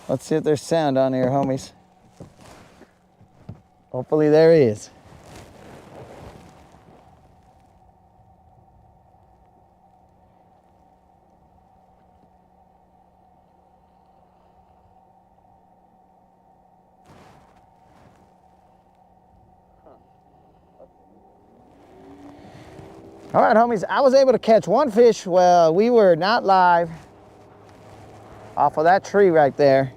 Let's see if there's sound on here, homies. Hopefully there is. All right, homies, I was able to catch one fish while we were not live off of that tree right there.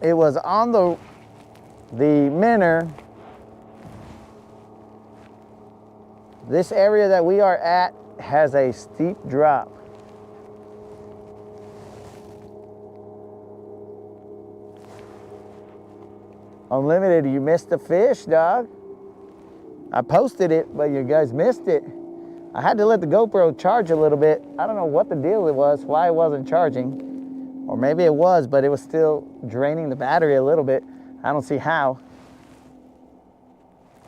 It was on the minnow. This area that we are at has a steep drop. Unlimited, you missed the fish, dog. I posted it, but you guys missed it. I had to let the GoPro charge a little bit. I don't know what the deal it was, why it wasn't charging. Or maybe it was, but it was still draining the battery a little bit. I don't see how.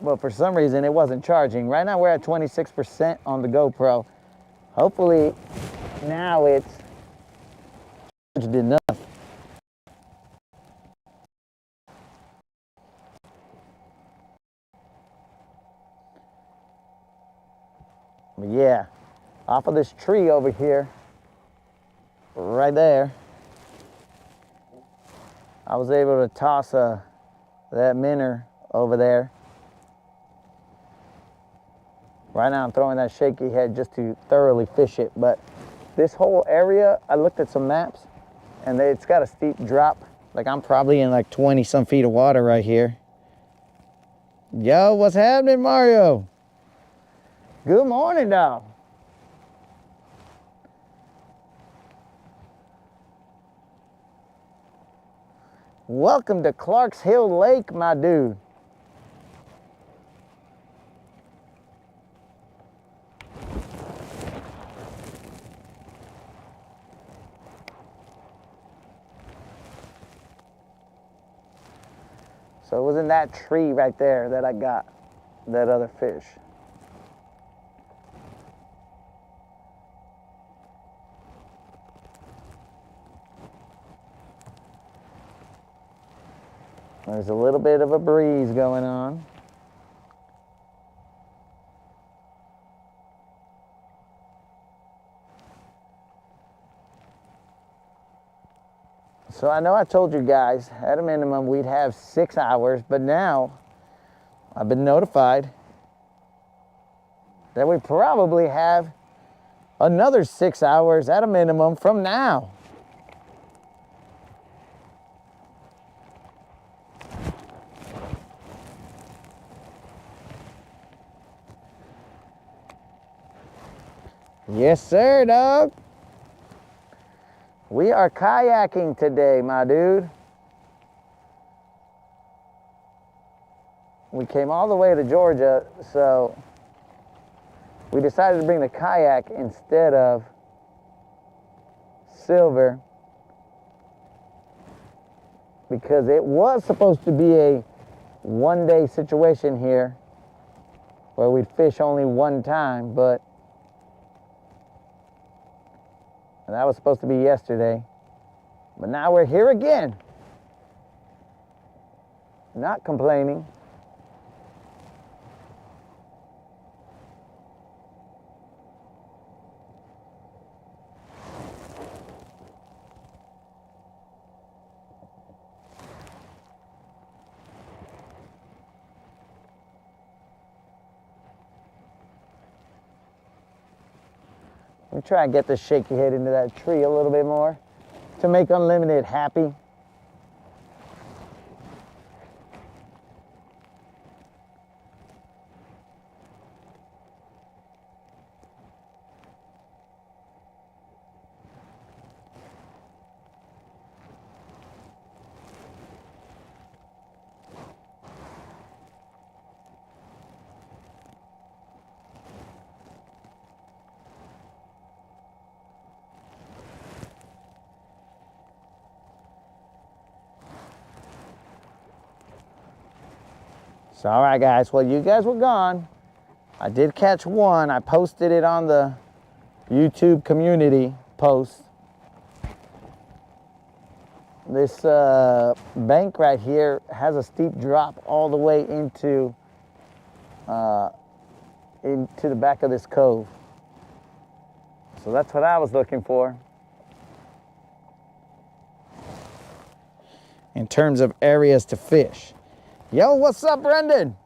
But for some reason, it wasn't charging. Right now, we're at 26% on the GoPro. Hopefully, now it's charged enough. But yeah, off of this tree over here, right there, I was able to toss that minnow over there. Right now I'm throwing that shaky head just to thoroughly fish it. But this whole area, I looked at some maps and it's got a steep drop. Like I'm probably in like 20 some feet of water right here. Yo, what's happening, Mario? Good morning, dog. Welcome to Clark's Hill Lake, my dude. So it was in that tree right there that I got that other fish. There's a little bit of a breeze going on. So I know I told you guys at a minimum we'd have 6 hours, but now I've been notified that we probably have another 6 hours at a minimum from now. Yes, sir, dog. We are kayaking today, my dude. We came all the way to Georgia, so we decided to bring the kayak instead of Silver because it was supposed to be a one-day situation here where we'd fish only one time, but that was supposed to be yesterday. But now we're here again. Not complaining. Let me try and get this shaky head into that tree a little bit more to make Unlimited happy. So, all right, guys. Well, you guys were gone. I did catch one. I posted it on the YouTube community post. This bank right here has a steep drop all the way into the back of this cove. So that's what I was looking for. In terms of areas to fish. Yo, what's up, Brendan?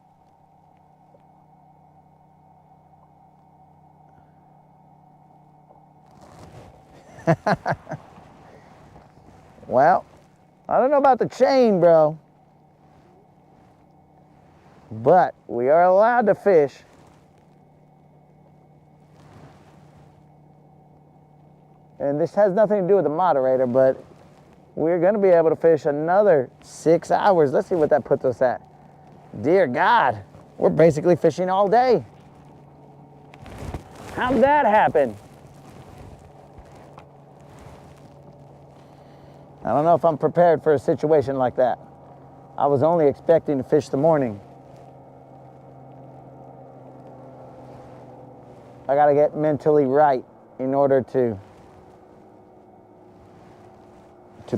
Well, I don't know about the chain, bro. But we are allowed to fish. And this has nothing to do with the moderator, but we're going to be able to fish another 6 hours. Let's see what that puts us at. Dear God, we're basically fishing all day. How'd that happen? I don't know if I'm prepared for a situation like that. I was only expecting to fish the morning. I got to get mentally right in order to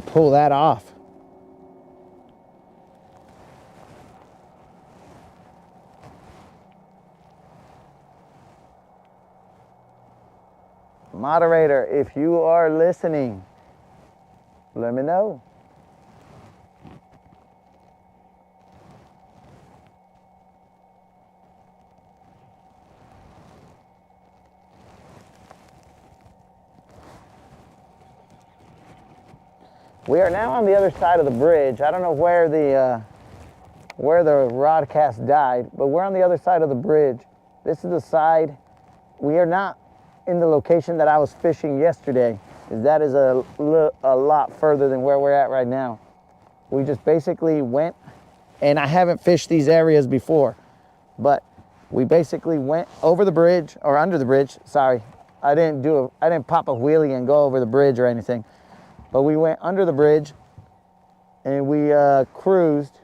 pull that off. Moderator, if you are listening, let me know. We are now on the other side of the bridge. I don't know where the Rodcast died, but we're on the other side of the bridge. This is the side. We are not in the location that I was fishing yesterday. That is a lot further than where we're at right now. We just basically went, and I haven't fished these areas before, but we basically went over the bridge, or under the bridge, sorry. I didn't pop a wheelie and go over the bridge or anything. But we went under the bridge and we cruised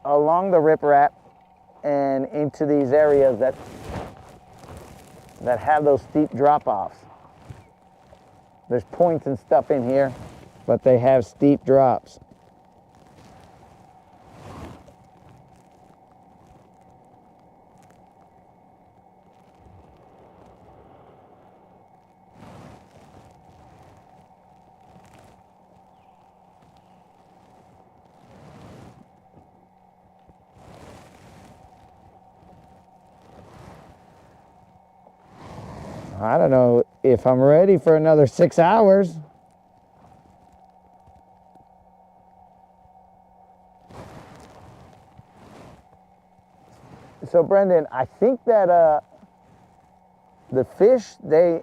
along the riprap and into these areas that have those steep drop-offs. There's points and stuff in here, but they have steep drops. I don't know if I'm ready for another 6 hours. So Brendan, I think that the fish, I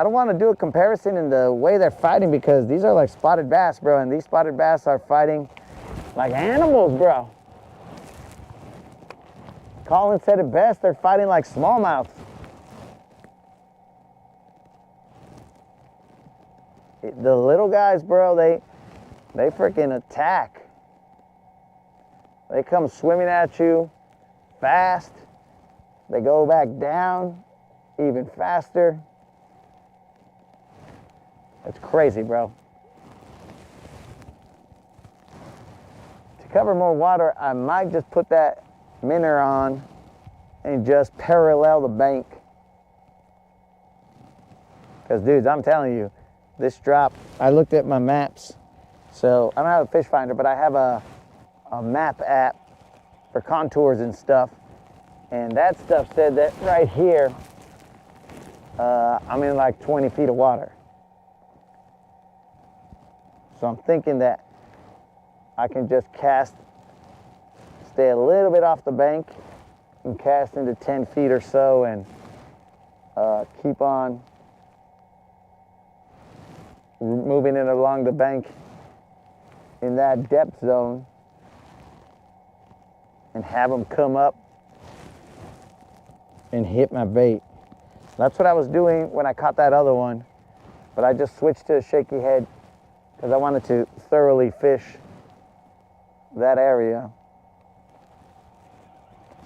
don't want to do a comparison in the way they're fighting, because these are like spotted bass, bro, and these spotted bass are fighting like animals, bro. Colin said it best, they're fighting like smallmouths. The little guys, bro, they freaking attack. They come swimming at you fast. They go back down even faster. It's crazy, bro. To cover more water, I might just put that minnow on and just parallel the bank. Because, dudes, I'm telling you, this drop, I looked at my maps. So I don't have a fish finder, but I have a map app for contours and stuff. And that stuff said that right here, I'm in like 20 feet of water. So I'm thinking that I can just stay a little bit off the bank and cast into 10 feet or so and keep on moving it along the bank in that depth zone and have them come up and hit my bait. That's what I was doing when I caught that other one, but I just switched to a shaky head because I wanted to thoroughly fish that area.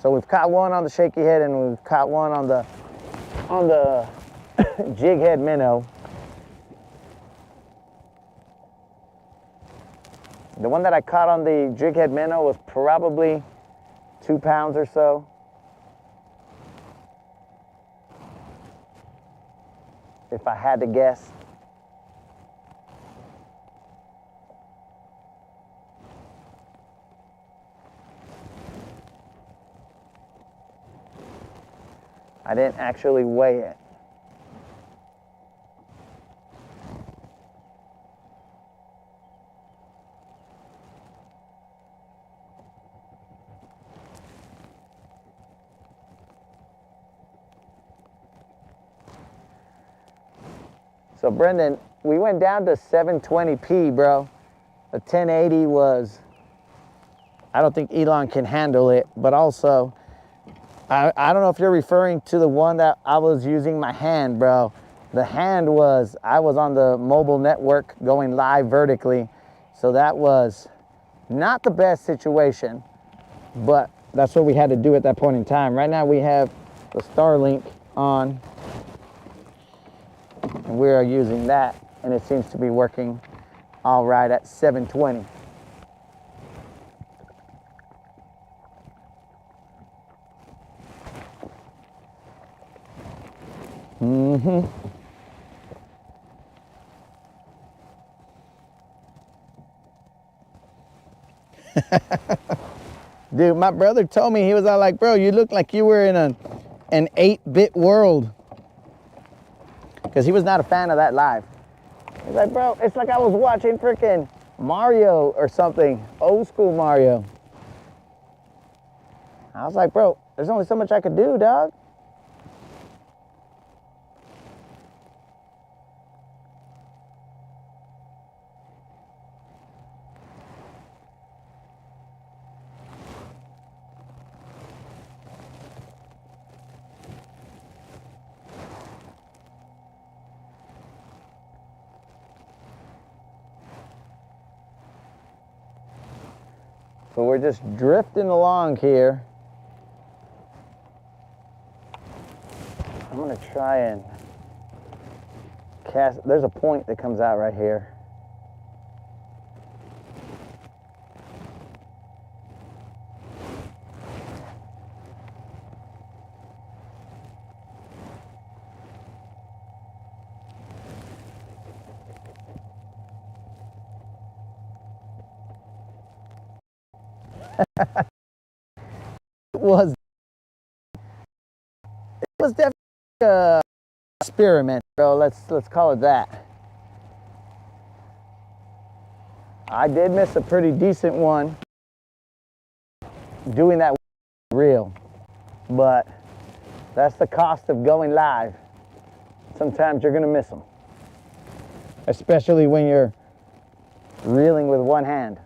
So we've caught one on the shaky head and we've caught one on the jig head minnow. The one that I caught on the jig head minnow was probably 2 pounds or so. If I had to guess. I didn't actually weigh it. So Brendan, we went down to 720p, bro. A 1080 was, I don't think Elon can handle it, but also, I don't know if you're referring to the one that I was using my hand, bro. The hand was, I was on the mobile network going live vertically. So that was not the best situation, but that's what we had to do at that point in time. Right now we have the Starlink on, and we are using that, and it seems to be working all right at 720. Dude, my brother told me, he was all like, bro, you look like you were in an 8-bit world. Because he was not a fan of that live. He's like, bro, it's like I was watching freaking Mario or something, old school Mario. I was like, bro, there's only so much I could do, dog. So we're just drifting along here. I'm gonna try and cast, there's a point that comes out right here. It was definitely an experiment, bro. Let's call it that. I did miss a pretty decent one doing that reel, but that's the cost of going live. Sometimes you're gonna miss them, especially when you're reeling with one hand.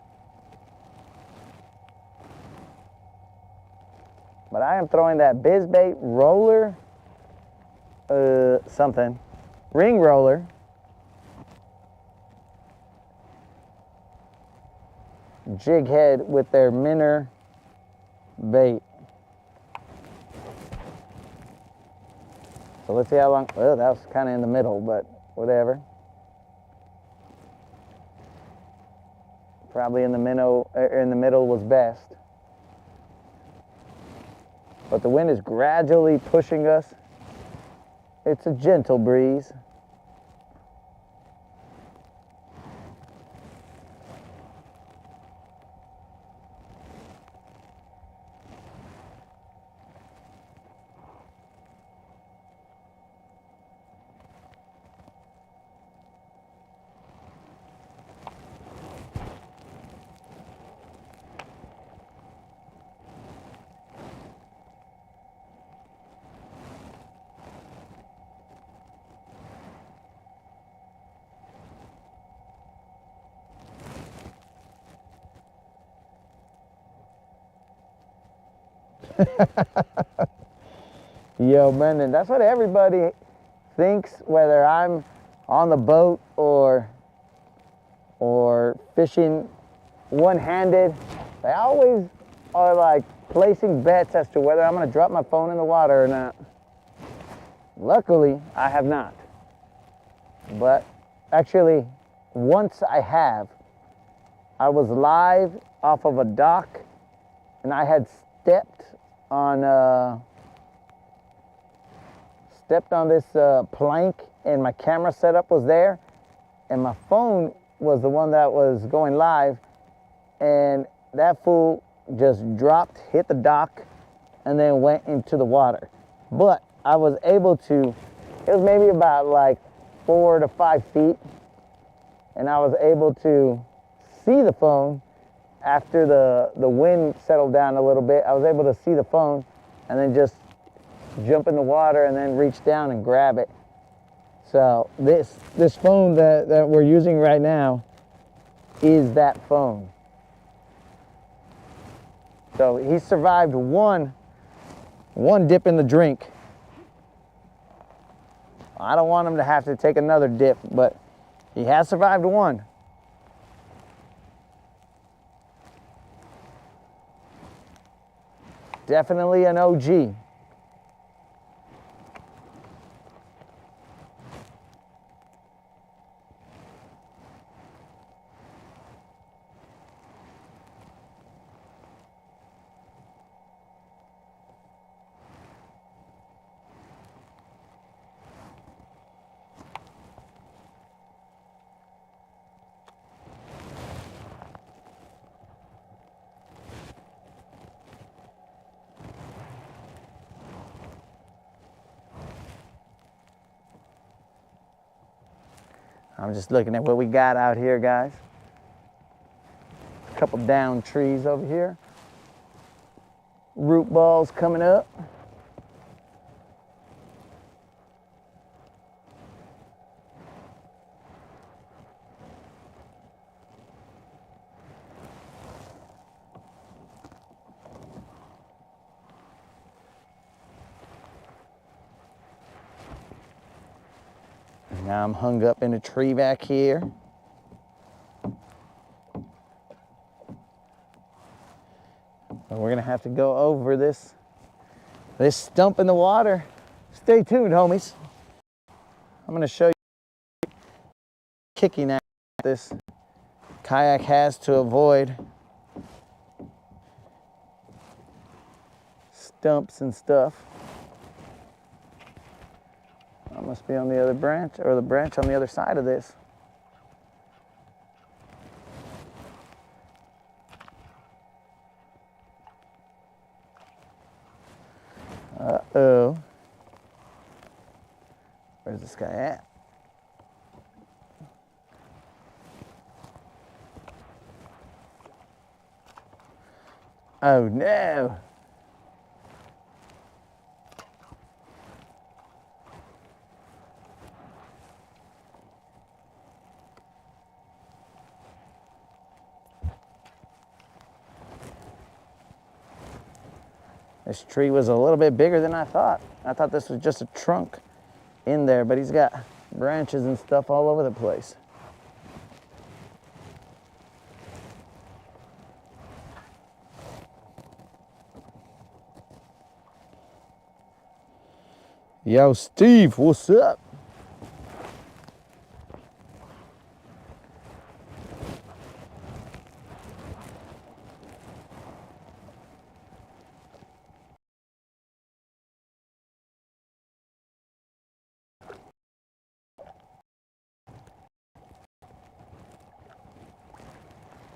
But I am throwing that bizbait roller, something, ring roller. Jig head with their minnow bait. So let's see how long, well, that was kind of in the middle, but whatever. Probably in the middle was best. But the wind is gradually pushing us. It's a gentle breeze. Yo, Brendan, that's what everybody thinks, whether I'm on the boat or start fishing one-handed, they always are like placing bets as to whether I'm gonna drop my phone in the water or not. Luckily, I have not. But actually, once I have, I was live off of a dock and I had stepped on this plank, and my camera setup was there, and my phone was the one that was going live, and that fool just dropped, hit the dock, and then went into the water. But I was able to, it was maybe about like 4 to 5 feet, and I was able to see the phone after the wind settled down a little bit. I was able to see the phone and then just jump in the water and then reach down and grab it. So this phone that we're using right now is that phone. So he survived one dip in the drink. I don't want him to have to take another dip, but he has survived one. Definitely an OG. I'm just looking at what we got out here, guys. A couple down trees over here. Root balls coming up. Now I'm hung up in a tree back here. We're gonna have to go over this stump in the water. Stay tuned, homies. I'm gonna show you kicking at this kayak has to avoid stumps and stuff. I must be on the other branch, or the branch on the other side of this. Uh-oh. Where's this guy at? Oh no. This tree was a little bit bigger than I thought. I thought this was just a trunk in there, but he's got branches and stuff all over the place. Yo, Steve, what's up?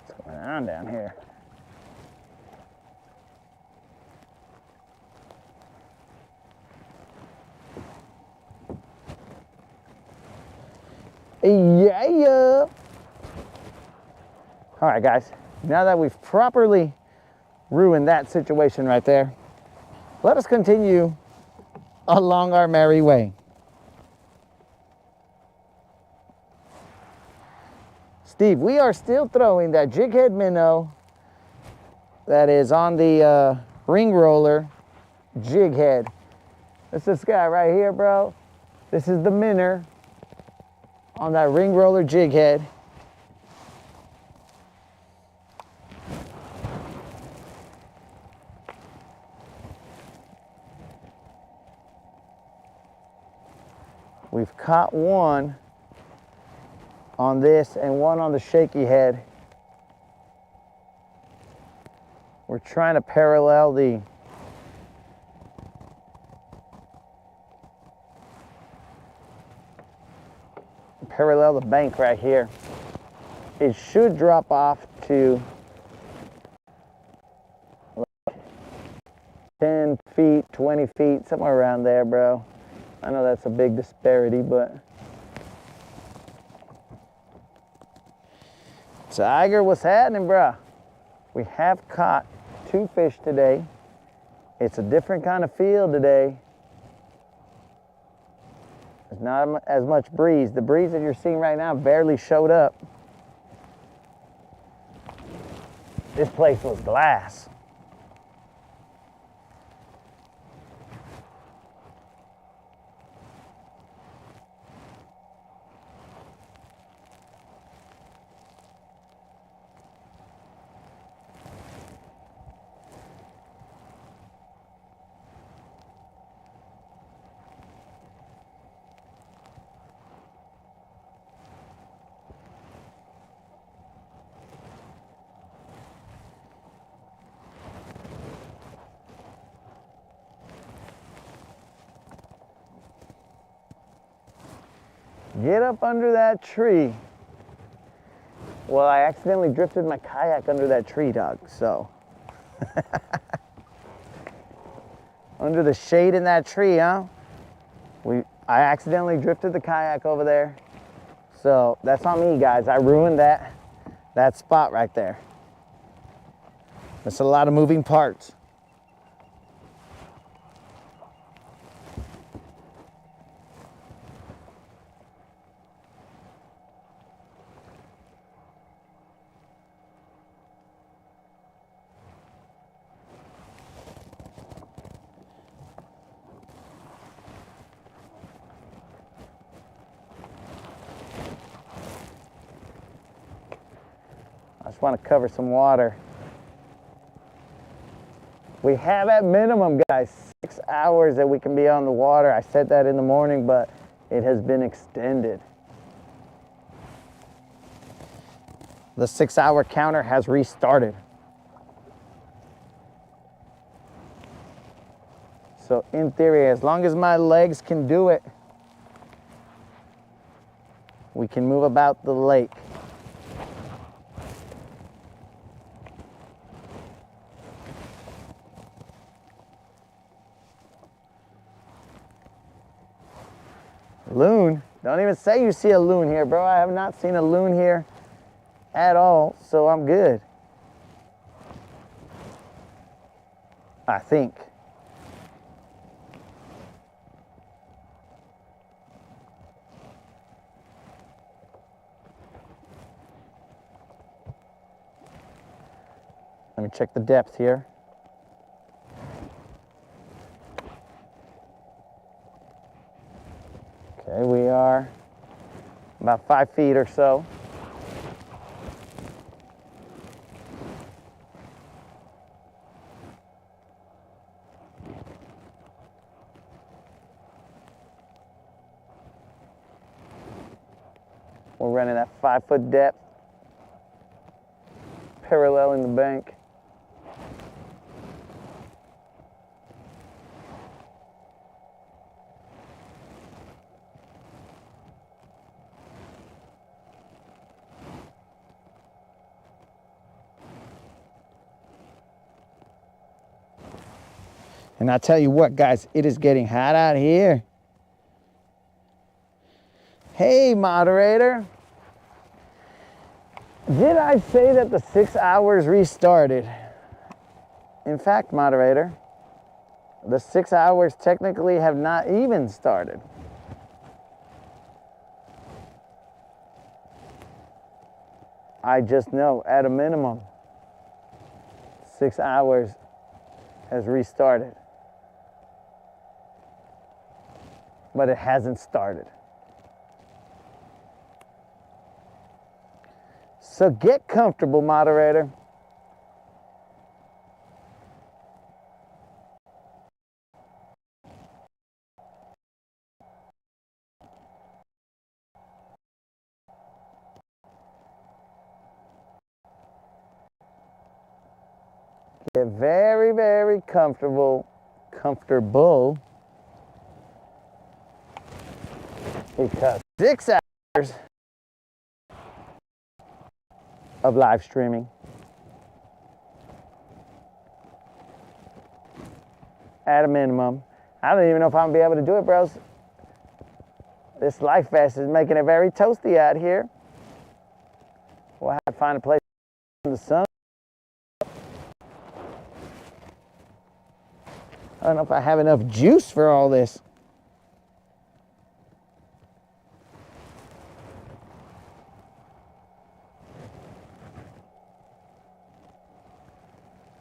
What's going on down here? Yeah. All right, guys. Now that we've properly ruined that situation right there, let us continue along our merry way. Steve, we are still throwing that jig head minnow that is on the ring roller jig head. It's this guy right here, bro. This is the minnow on that ring roller jig head. We've caught one on this and one on the shaky head. We're trying to parallel the bank right here. It should drop off to 10 feet, 20 feet, somewhere around there, bro. I know that's a big disparity, but Tiger, what's happening, bro? We have caught 2 fish today. It's a different kind of feel today. There's not as much breeze. The breeze that you're seeing right now barely showed up. This place was glass. Get up under that tree. Well, I accidentally drifted my kayak under that tree, dog, so. Under the shade in that tree, huh? I accidentally drifted the kayak over there. So that's on me, guys. I ruined that spot right there. That's a lot of moving parts. I just want to cover some water. We have at minimum, guys, 6 hours that we can be on the water. I said that in the morning, but it has been extended. The 6-hour counter has restarted. So in theory, as long as my legs can do it, we can move about the lake. Loon? Don't even say you see a loon here, bro. I have not seen a loon here at all, so I'm good. I think. Let me check the depth here. Okay, we are about 5 feet or so. We're running at 5-foot depth, paralleling the bank. And I tell you what, guys, it is getting hot out here. Hey, moderator. Did I say that the 6 hours restarted? In fact, moderator, the 6 hours technically have not even started. I just know, at a minimum, 6 hours has restarted. But it hasn't started. So get comfortable, moderator. Get very, very comfortable. Because 6 hours of live streaming at a minimum. I don't even know if I'm gonna be able to do it, bros. This life vest is making it very toasty out here. We'll have to find a place in the sun. I don't know if I have enough juice for all this.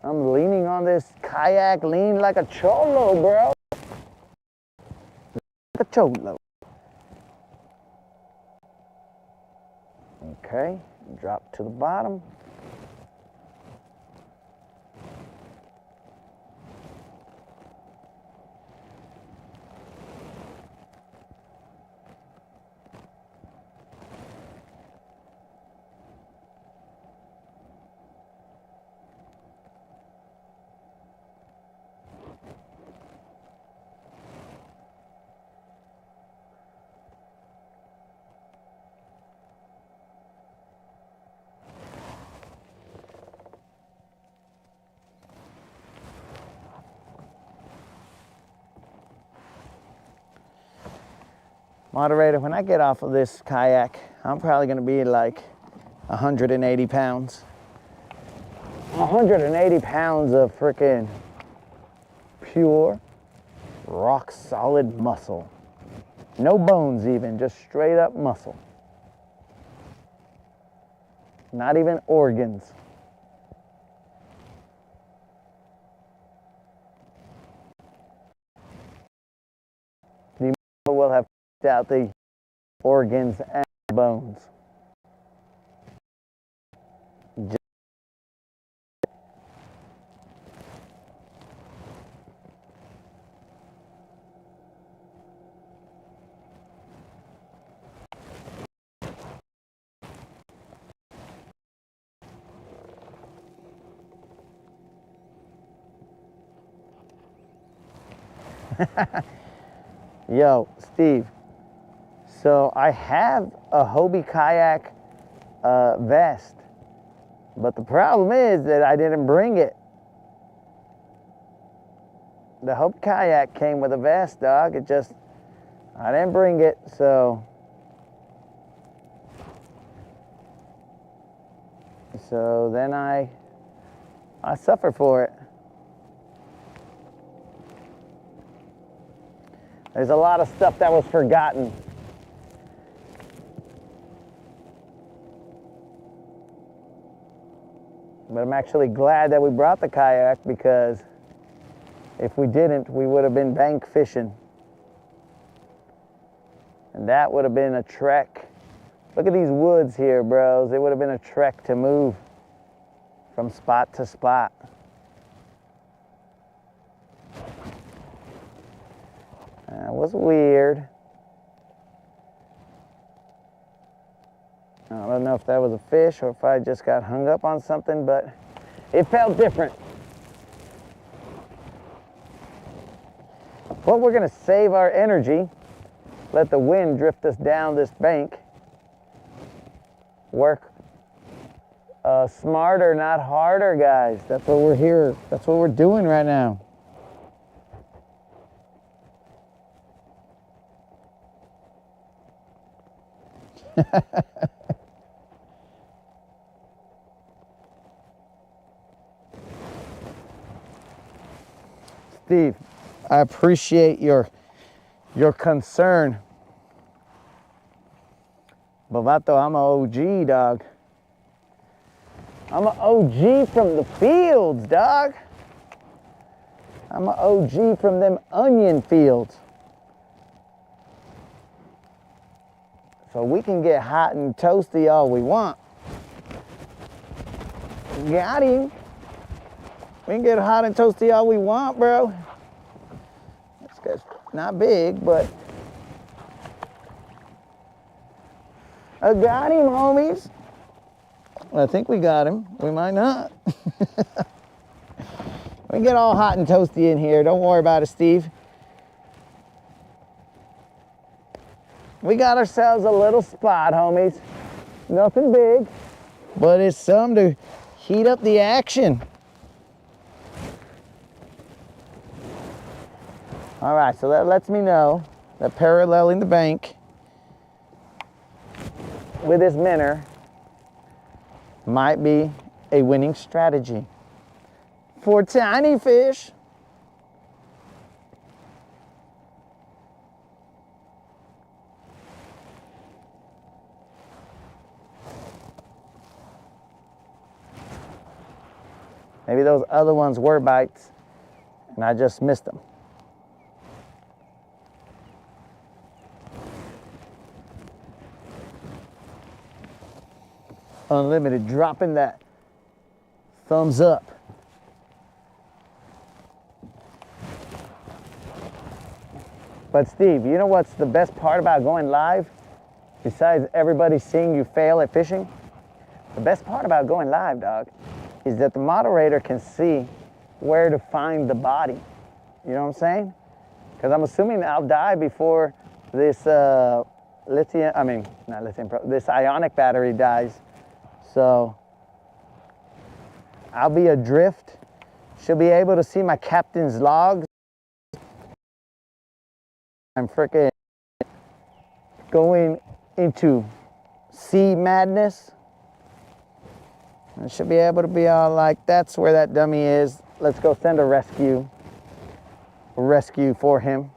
I'm leaning on this kayak, lean like a cholo, bro. Like a cholo. Okay, drop to the bottom. Moderator, when I get off of this kayak, I'm probably gonna be like 180 pounds. 180 pounds of freaking pure, rock solid muscle. No bones even, just straight up muscle. Not even organs. The muscle will have out the organs and bones. Yo, Steve. So I have a Hobie kayak vest, but the problem is that I didn't bring it. The Hobie kayak came with a vest, dog. I didn't bring it, so then I suffer for it. There's a lot of stuff that was forgotten. But I'm actually glad that we brought the kayak, because if we didn't, we would have been bank fishing. And that would have been a trek. Look at these woods here, bros. It would have been a trek to move from spot to spot. That was weird. I don't know if that was a fish or if I just got hung up on something, but it felt different. But we're gonna save our energy, let the wind drift us down this bank, work smarter, not harder, guys. That's what we're here, that's what we're doing right now. Steve, I appreciate your concern. But Vato, I'm an OG, dog. I'm an OG from the fields, dog. I'm an OG from them onion fields. So we can get hot and toasty all we want. Got him. We can get hot and toasty all we want, bro. This guy's not big, but I got him, homies. I think we got him. We might not. We get all hot and toasty in here. Don't worry about it, Steve. We got ourselves a little spot, homies. Nothing big, but it's some to heat up the action. All right, so that lets me know that paralleling the bank with this minnow might be a winning strategy for tiny fish. Maybe those other ones were bites and I just missed them. Unlimited dropping that thumbs up. But Steve, you know what's the best part about going live? Besides everybody seeing you fail at fishing? The best part about going live, dog, is that the moderator can see where to find the body. You know what I'm saying? Because I'm assuming I'll die before this this ionic battery dies. So I'll be adrift. She'll be able to see my captain's logs. I'm freaking going into sea madness. I should be able to be all like, that's where that dummy is. Let's go send a rescue for him.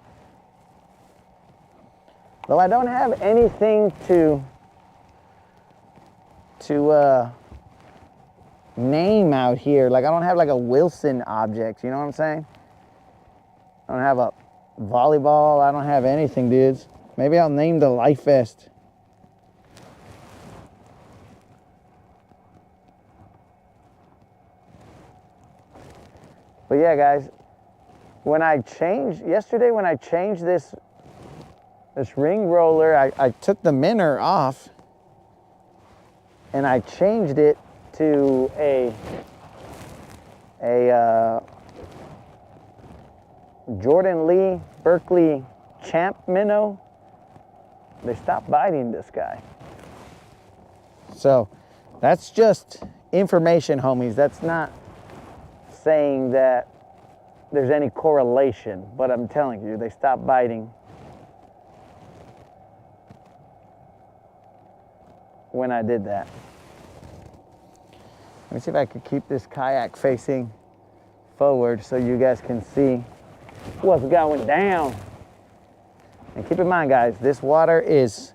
Though I don't have anything to name out here. Like I don't have like a Wilson object, you know what I'm saying? I don't have a volleyball, I don't have anything, dudes. Maybe I'll name the life vest. But yeah, guys, yesterday when I changed this ring roller, I took the minnow off and I changed it to a Jordan Lee Berkeley Champ minnow. They stopped biting this guy. So that's just information, homies. That's not saying that there's any correlation, but I'm telling you, they stopped biting when I did that. Let me see if I could keep this kayak facing forward so you guys can see what's going down. And keep in mind, guys, this water is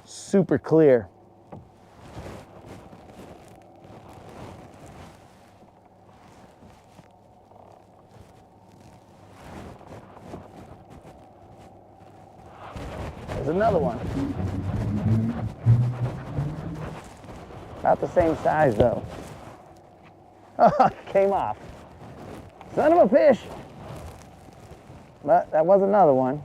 super clear. There's another one. About the same size though. Oh, it came off. Son of a fish. But that was another one.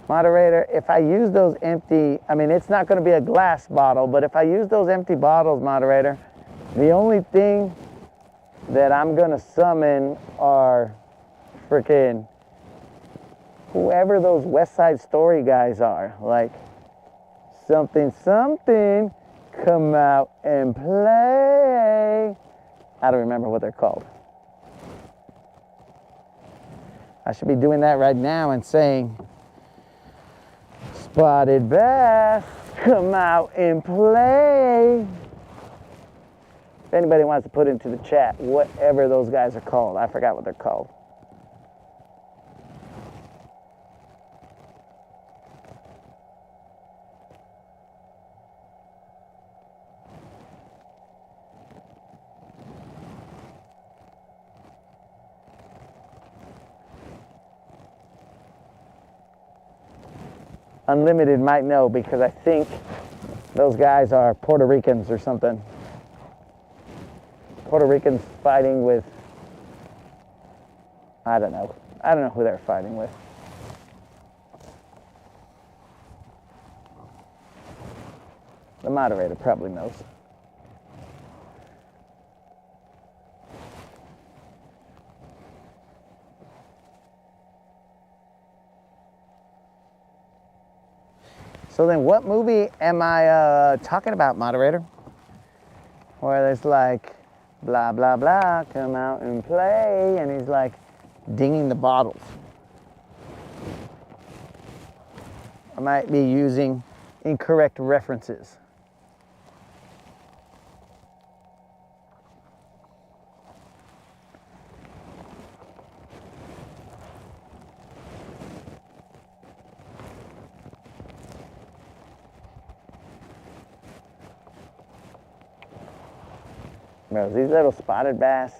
Moderator, if I use those empty, I mean, it's not going to be a glass bottle, but if I use those empty bottles, moderator, the only thing that I'm going to summon are freaking whoever those West Side Story guys are. Like, something, something, come out and play. I don't remember what they're called. I should be doing that right now and saying, spotted bass, come out and play. If anybody wants to put into the chat whatever those guys are called, I forgot what they're called. Unlimited might know, because I think those guys are Puerto Ricans or something. Puerto Ricans fighting with, I don't know. I don't know who they're fighting with. The moderator probably knows. So then what movie am I talking about, moderator? Where there's like, blah, blah, blah, come out and play, and he's like dinging the bottles. I might be using incorrect references. Bro, these little spotted bass,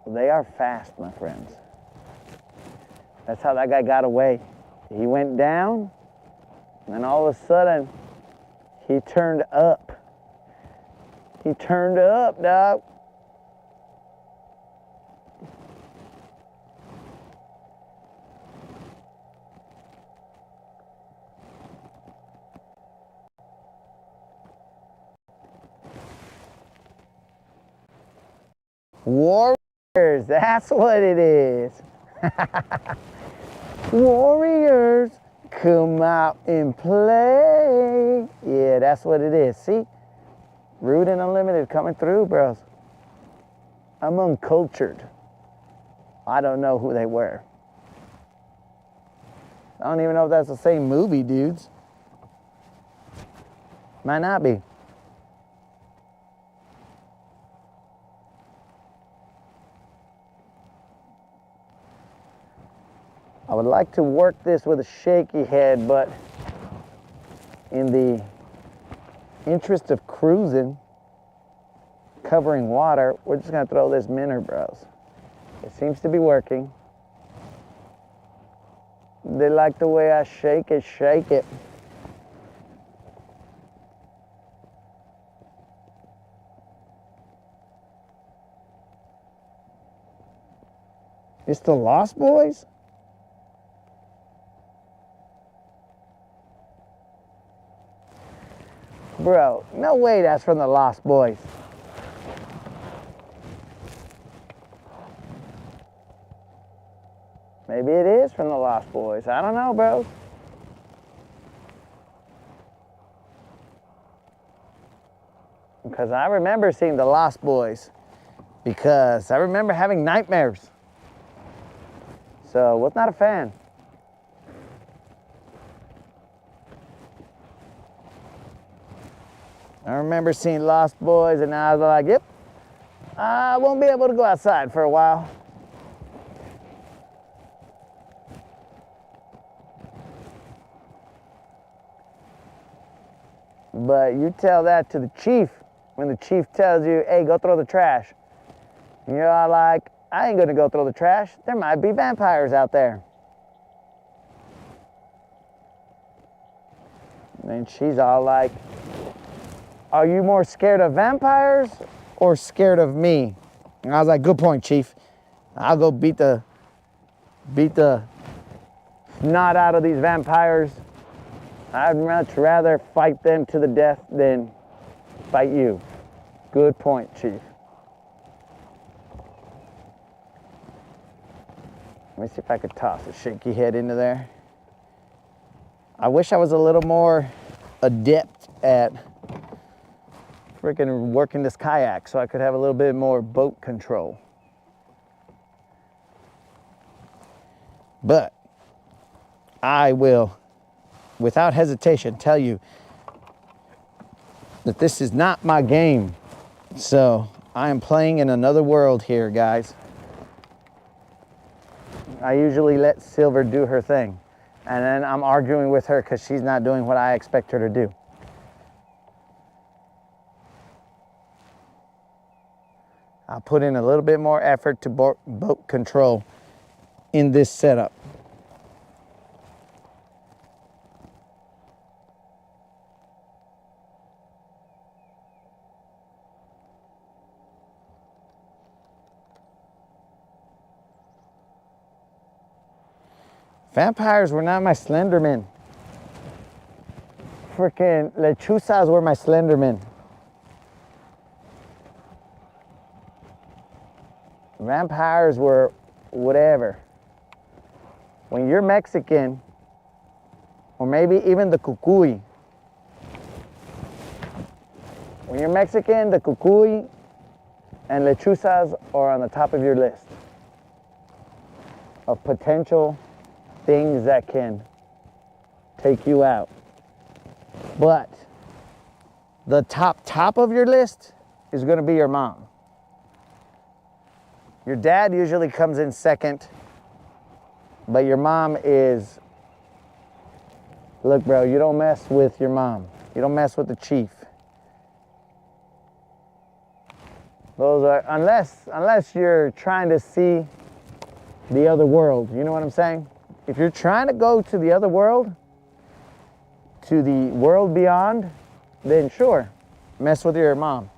they are fast, my friends. That's how that guy got away. He went down, and then all of a sudden, he turned up. He turned up, dog. Warriors, that's what it is. Warriors, come out and play. Yeah, that's what it is. See? Rude and Unlimited coming through, bros. I'm uncultured. I don't know who they were. I don't even know if that's the same movie, dudes. Might not be. I would like to work this with a shaky head, but in the interest of cruising, covering water, we're just gonna throw this minnow, bros. It seems to be working. They like the way I shake it, shake it. It's the Lost Boys? Bro, no way that's from the Lost Boys. Maybe it is from the Lost Boys. I don't know, bro. Because I remember seeing the Lost Boys. Because I remember having nightmares. So, was not a fan. I remember seeing Lost Boys, and I was like, yep, I won't be able to go outside for a while. But you tell that to the chief, when the chief tells you, hey, go throw the trash. And you're all like, I ain't gonna go throw the trash. There might be vampires out there. And she's all like, are you more scared of vampires or scared of me? And I was like, good point, chief. I'll go beat the snot out of these vampires. I'd much rather fight them to the death than fight you. Good point, chief. Let me see if I could toss a shaky head into there. I wish I was a little more adept at freaking working this kayak so I could have a little bit more boat control. But I will, without hesitation, tell you that this is not my game. So I am playing in another world here, guys. I usually let Silver do her thing, and then I'm arguing with her because she's not doing what I expect her to do. I'll put in a little bit more effort to boat control in this setup. Vampires were not my Slenderman. Freaking lechuzas were my Slenderman. Vampires were whatever. When you're Mexican, or maybe even the cucuy. When you're Mexican, the cucuy and lechuzas are on the top of your list of potential things that can take you out. But the top of your list is going to be your mom. Your dad usually comes in second, but your mom is, look bro, you don't mess with your mom. You don't mess with the chief. Those are, unless you're trying to see the other world, you know what I'm saying? If you're trying to go to the other world, to the world beyond, then sure, mess with your mom.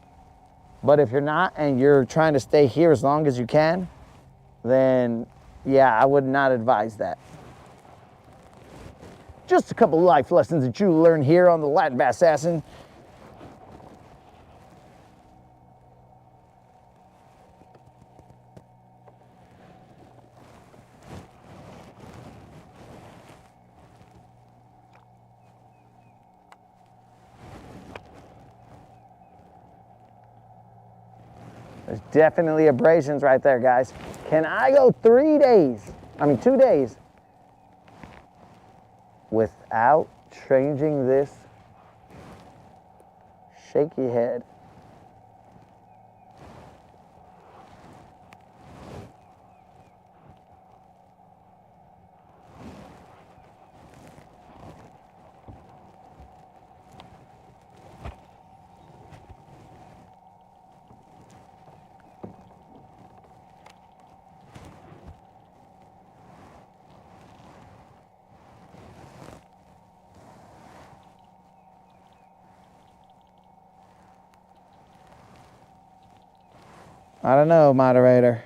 But if you're not and you're trying to stay here as long as you can, then yeah, I would not advise that. Just a couple life lessons that you learn here on the Latin Assassin. There's definitely abrasions right there, guys. Can I go 2 days without changing this shaky head? I don't know, moderator.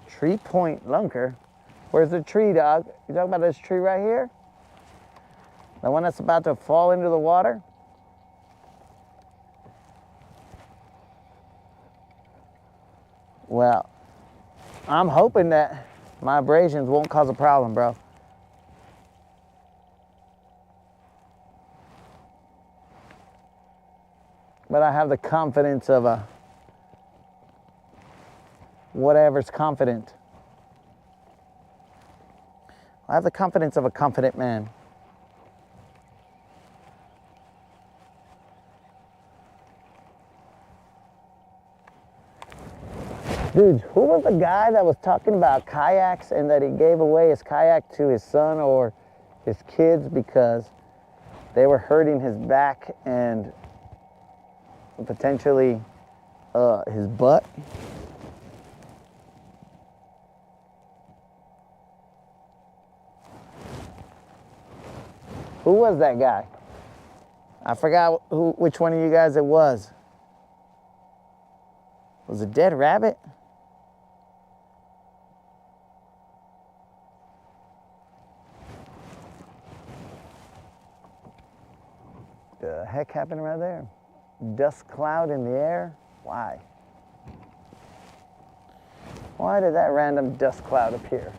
Tree point lunker? Where's the tree, dog? You talking about this tree right here? The one that's about to fall into the water? Well, I'm hoping that my abrasions won't cause a problem, bro. But I have the confidence of a whatever's confident. I have the confidence of a confident man. Dude, who was the guy that was talking about kayaks and that he gave away his kayak to his son or his kids because they were hurting his back and potentially his butt? Who was that guy? I forgot which one of you guys it was. Was it Dead Rabbit? The heck happened right there? Dust cloud in the air? Why? Why did that random dust cloud appear?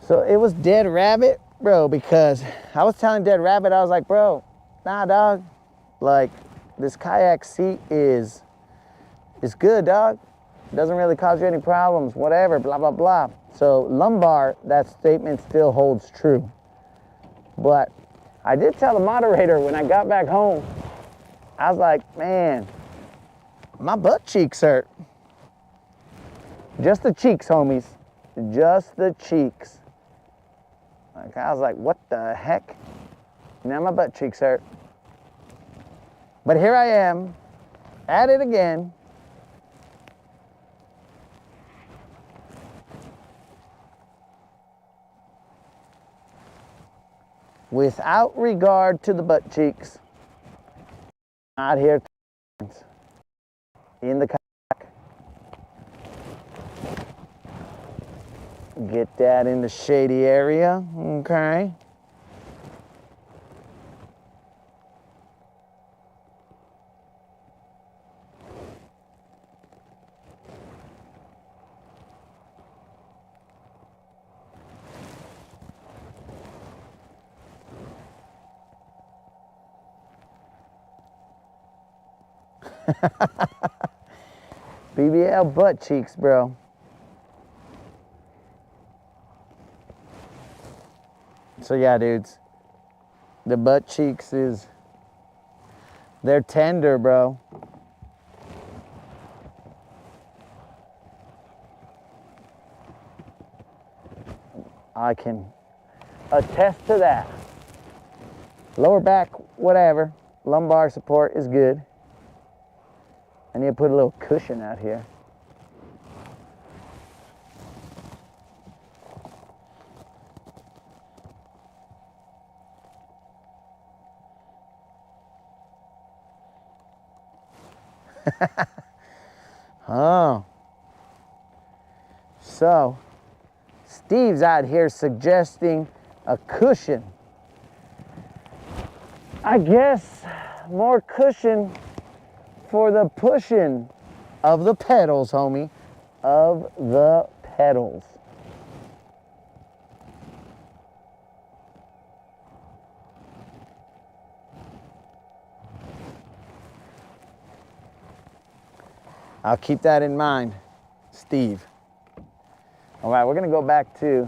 So it was Dead Rabbit, bro, because I was telling Dead Rabbit, I was like, bro, nah, dog. Like, this kayak seat is good, dog. It doesn't really cause you any problems, whatever, blah, blah, blah. So lumbar, that statement still holds true. But I did tell the moderator when I got back home, I was like, man, my butt cheeks hurt. Just the cheeks, homies. Just the cheeks. Like, I was like, what the heck? Now my butt cheeks hurt. But here I am, at it again. Without regard to the butt cheeks. Out here in the kayak. Get that in the shady area, okay? BBL butt cheeks, bro. So yeah, dudes, the butt cheeks they're tender, bro. I can attest to that. Lower back, whatever. Lumbar support is good. I need to put a little cushion out here. Oh. So, Steve's out here suggesting a cushion. I guess more cushion for the pushing of the pedals, homie. Of the pedals. I'll keep that in mind, Steve. All right, we're gonna go back to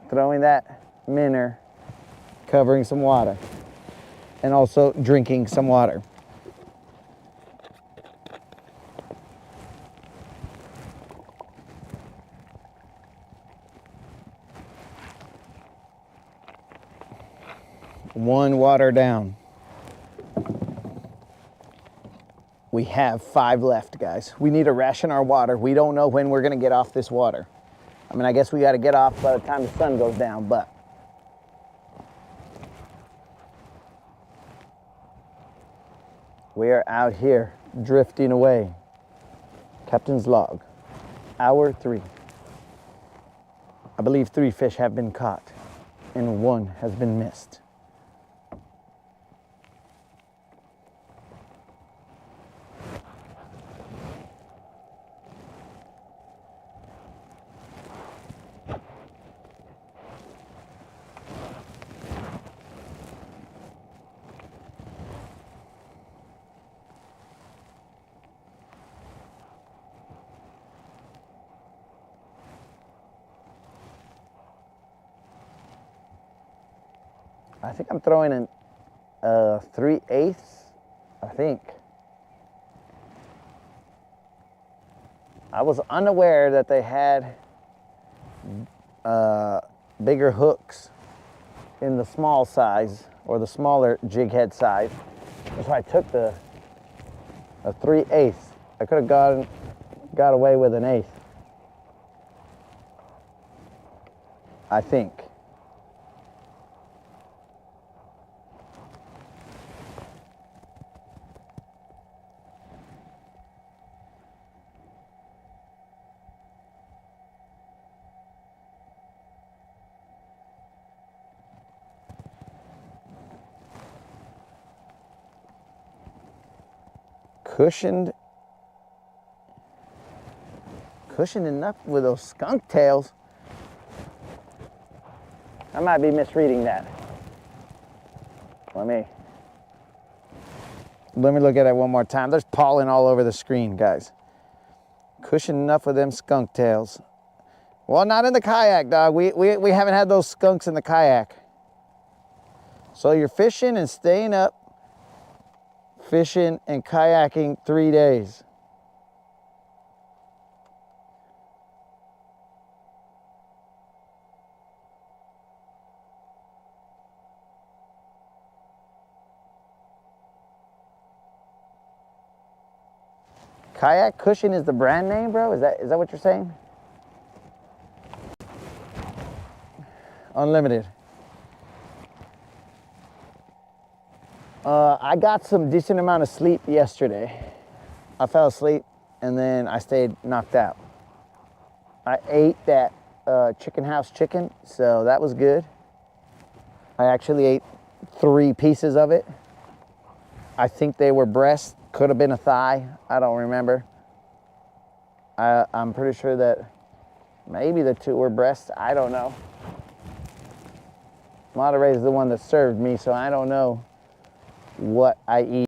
throwing that minnow, covering some water, and also drinking some water. One water down. We have 5 left, guys. We need to ration our water. We don't know when we're gonna get off this water. I mean, I guess we gotta get off by the time the sun goes down, but we are out here drifting away. Captain's log, hour 3. I believe 3 fish have been caught and 1 has been missed. I think I'm throwing in 3/8, I think. I was unaware that they had bigger hooks in the small size or the smaller jig head size. So I took a 3/8. I could have got away with an 1/8. I think. Cushioned enough with those skunk tails. I might be misreading that. Let me look at it one more time. There's pollen all over the screen, guys. Cushioned enough with them skunk tails. Well, not in the kayak, dog. We haven't had those skunks in the kayak. So you're fishing and staying up, fishing and kayaking 3 days. Kayak Cushion is the brand name, bro? Is that what you're saying? Unlimited. I got some decent amount of sleep yesterday. I fell asleep and then I stayed knocked out. I ate that chicken house chicken, so that was good. I actually ate 3 pieces of it. I think they were breast, could have been a thigh, I don't remember. I'm pretty sure that maybe the 2 were breasts, I don't know. Monterey is the one that served me, so I don't know what I eat.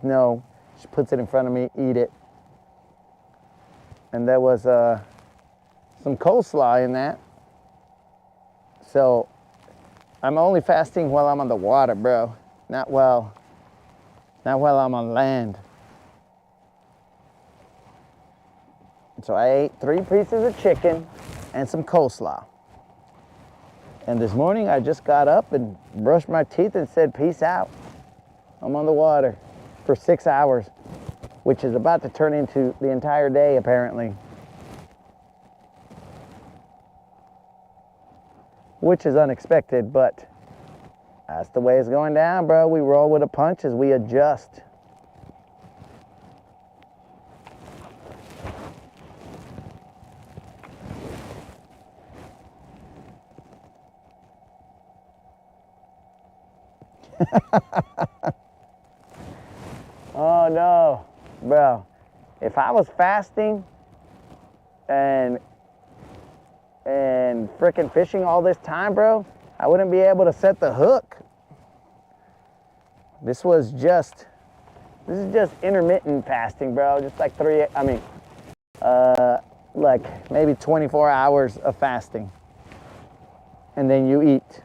No, she puts it in front of me, eat it. And there was some coleslaw in that. So I'm only fasting while I'm on the water, bro. Not while I'm on land. So I ate 3 pieces of chicken and some coleslaw. And this morning I just got up and brushed my teeth and said, peace out. I'm on the water for 6 hours, which is about to turn into the entire day apparently. Which is unexpected, but that's the way it's going down, bro. We roll with a punch as we adjust. Oh no, bro. If I was fasting and frickin' fishing all this time, bro, I wouldn't be able to set the hook. This is just intermittent fasting, bro. Just like like maybe 24 hours of fasting. And then you eat.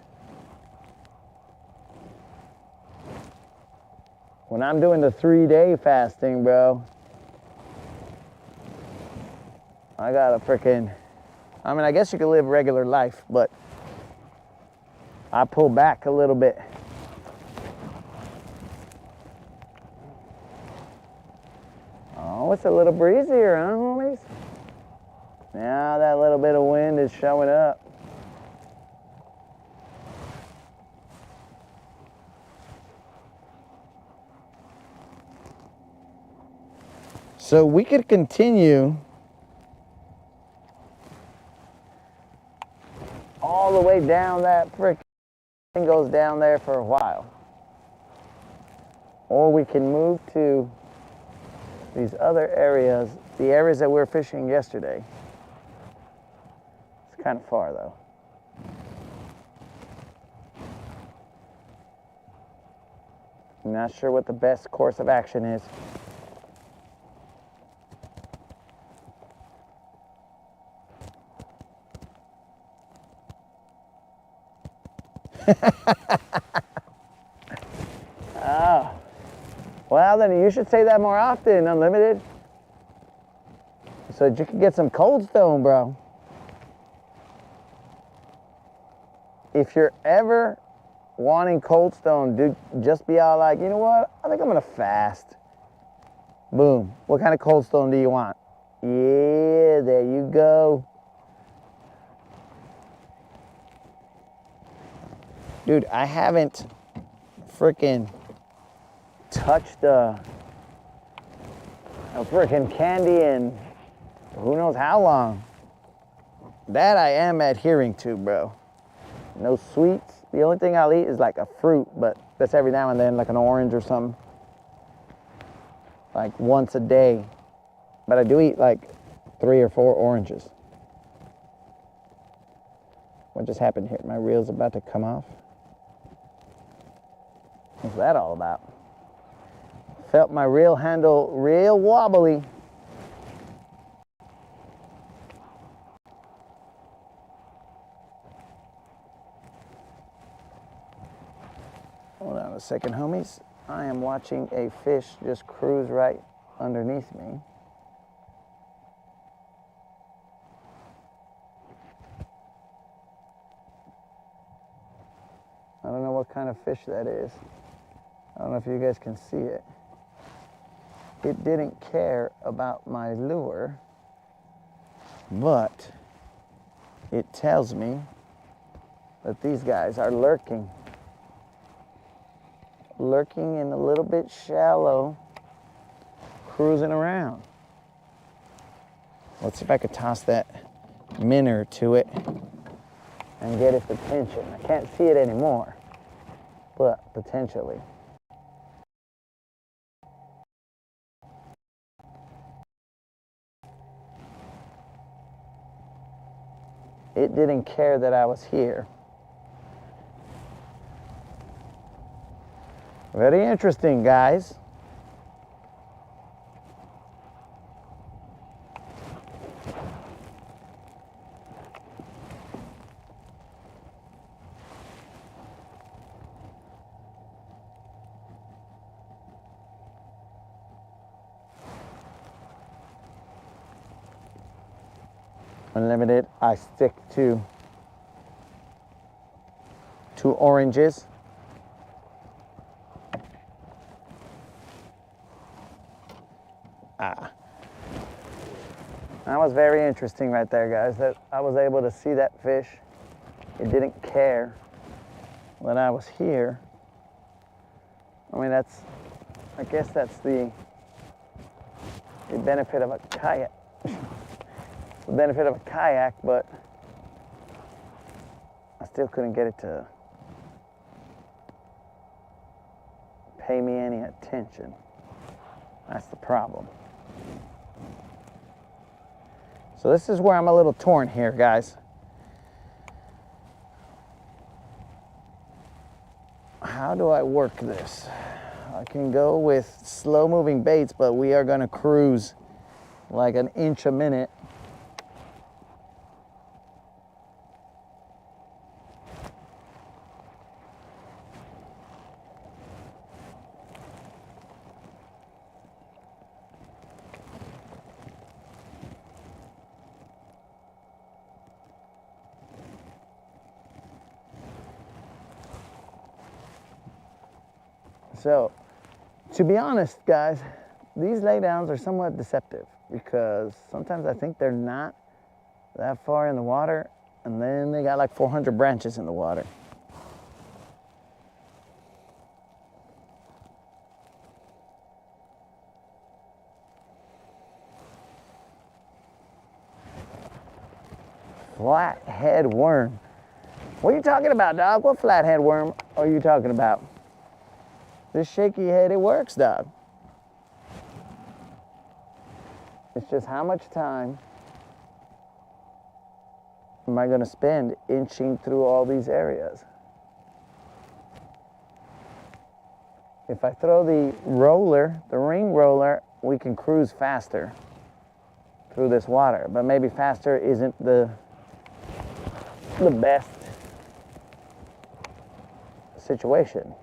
When I'm doing the 3-day fasting, bro, I gotta frickin', I mean, I guess you could live regular life, but I pull back a little bit. Oh, it's a little breezier, huh, homies? Now that little bit of wind is showing up. So we could continue all the way down that frickin' thing goes down there for a while. Or we can move to these other areas, the areas that we were fishing yesterday. It's kind of far though. I'm not sure what the best course of action is. Oh. Well, then you should say that more often, Unlimited. So that you can get some Cold Stone, bro. If you're ever wanting Cold Stone, dude, just be all like, you know what? I think I'm gonna fast. Boom. What kind of Cold Stone do you want? Yeah, there you go. Dude, I haven't frickin' touched a frickin' candy in who knows how long. That I am adhering to, bro. No sweets. The only thing I'll eat is like a fruit, but that's every now and then, like an orange or something. Like once a day. But I do eat like 3 or 4 oranges. What just happened here? My reel's about to come off. What's that all about? Felt my reel handle real wobbly. Hold on a second, homies. I am watching a fish just cruise right underneath me. I don't know what kind of fish that is. I don't know if you guys can see it. It didn't care about my lure, but it tells me that these guys are lurking. Lurking in a little bit shallow, cruising around. Let's see if I could toss that minnow to it and get its attention. I can't see it anymore, but potentially. It didn't care that I was here. Very interesting, guys. Unlimited, I stick to 2 oranges. That was very interesting right there, guys, that I was able to see that fish. It didn't care that I was here. I mean, I guess that's the benefit of a kayak. The benefit of a kayak, but I still couldn't get it to pay me any attention. That's the problem. So this is where I'm a little torn here, guys. How do I work this? I can go with slow moving baits, but we are gonna cruise like an inch a minute. So, to be honest, guys, these laydowns are somewhat deceptive because sometimes I think they're not that far in the water, and then they got like 400 branches in the water. Flathead worm. What are you talking about, dog? What flathead worm are you talking about? This shaky head, it works, dog. It's just how much time am I gonna spend inching through all these areas? If I throw the roller, the ring roller, we can cruise faster through this water, but maybe faster isn't the best situation.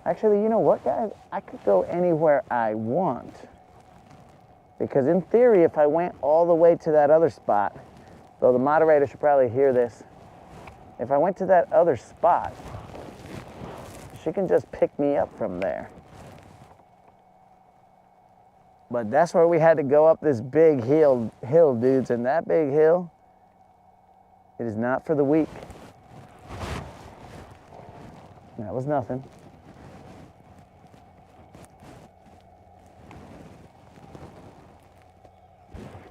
Actually, you know what, guys? I could go anywhere I want. Because in theory, if I went all the way to that other spot, though the moderator should probably hear this, if I went to that other spot, she can just pick me up from there. But that's where we had to go up this big hill, dudes, and that big hill, it is not for the weak. That was nothing.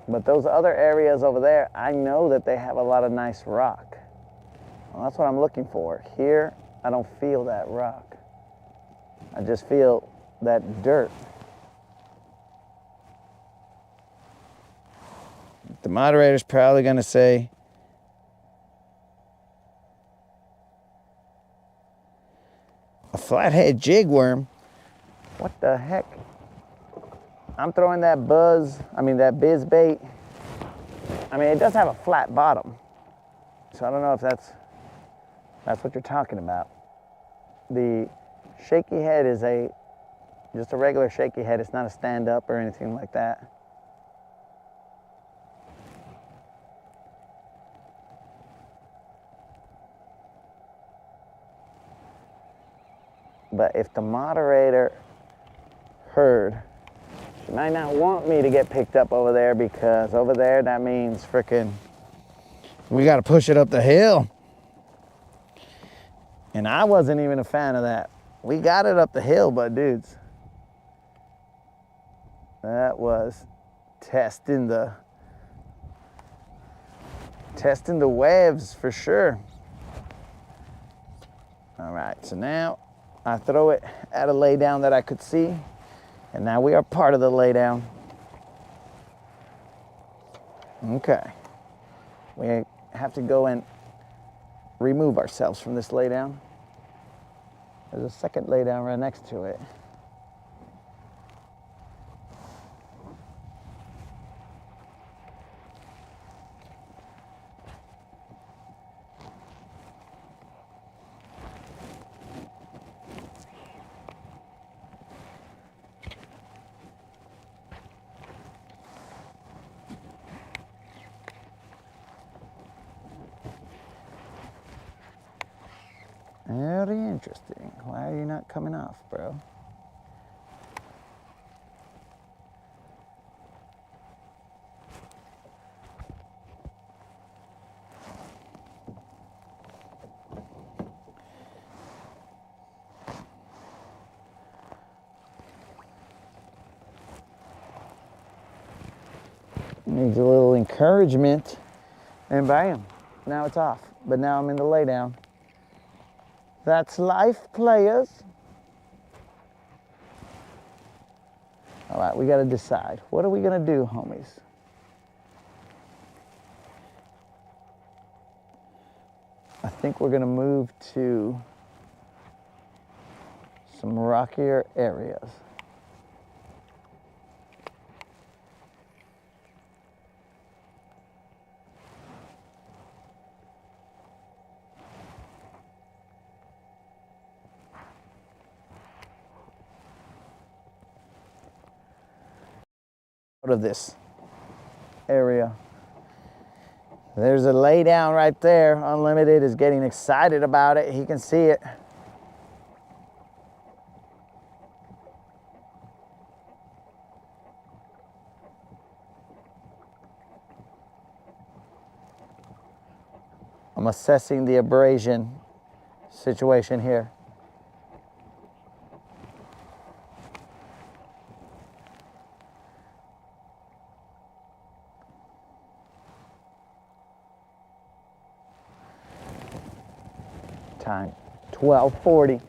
But those other areas over there, I know that they have a lot of nice rock. Well, that's what I'm looking for. Here, I don't feel that rock. I just feel that dirt. The moderator's probably going to say, a flathead jigworm? What the heck? I'm throwing that that biz bait. I mean, it does have a flat bottom. So I don't know if that's what you're talking about. The shaky head is just a regular shaky head. It's not a stand up or anything like that. But if the moderator heard, she might not want me to get picked up over there, because over there, that means frickin' we got to push it up the hill. And I wasn't even a fan of that. We got it up the hill, but dudes, that was testing the waves for sure. All right, so now I throw it at a lay down that I could see, and now we are part of the lay down. Okay, we have to go and remove ourselves from this lay down. There's a second lay down right next to it. Very interesting. Why are you not coming off, bro? Needs a little encouragement, and bam, now it's off. But now I'm in the lay down. That's life, players. All right, we got to decide. What are we going to do, homies? I think we're going to move to some rockier areas. Out of this area. There's a lay down right there. Unlimited is getting excited about it. He can see it. I'm assessing the abrasion situation here. Time 12:40.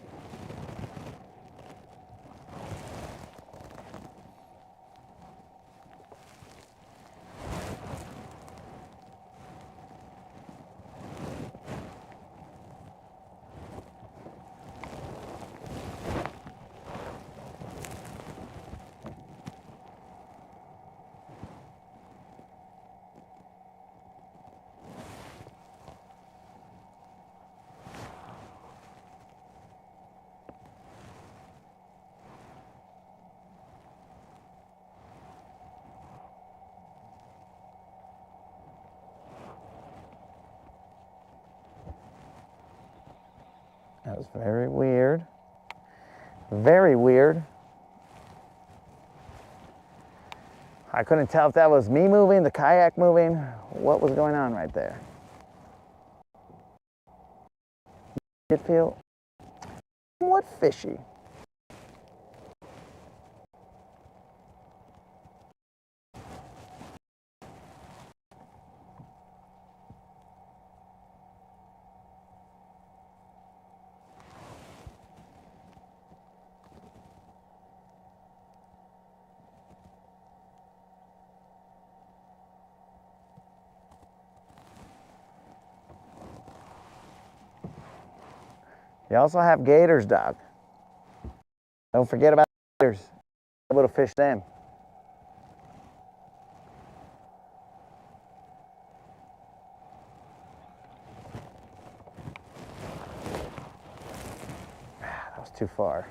That was very weird. Very weird. I couldn't tell if that was me moving, the kayak moving, what was going on right there. It feel somewhat fishy. You also have gators, dog. Don't forget about gators. Able to fish them. That was too far.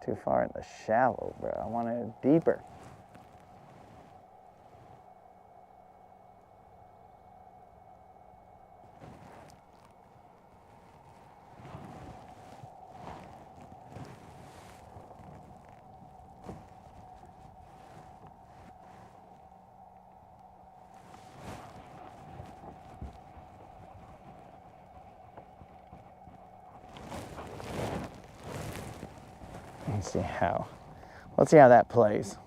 Too far in the shallow, bro. I wanted it deeper. Let's see how that plays.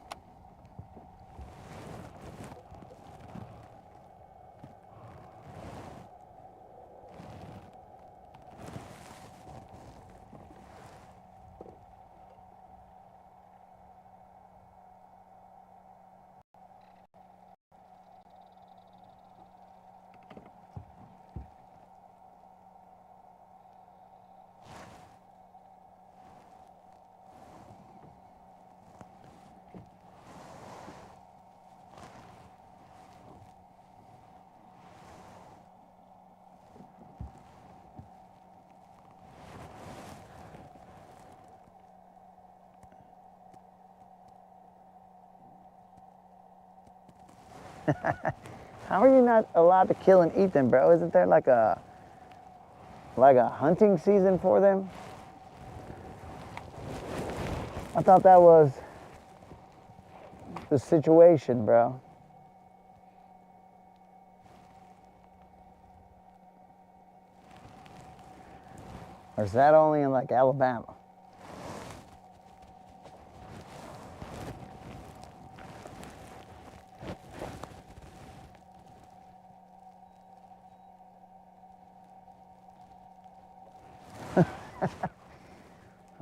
How are you not allowed to kill and eat them, bro? Isn't there like a hunting season for them? I thought that was the situation, bro. Or is that only in like Alabama?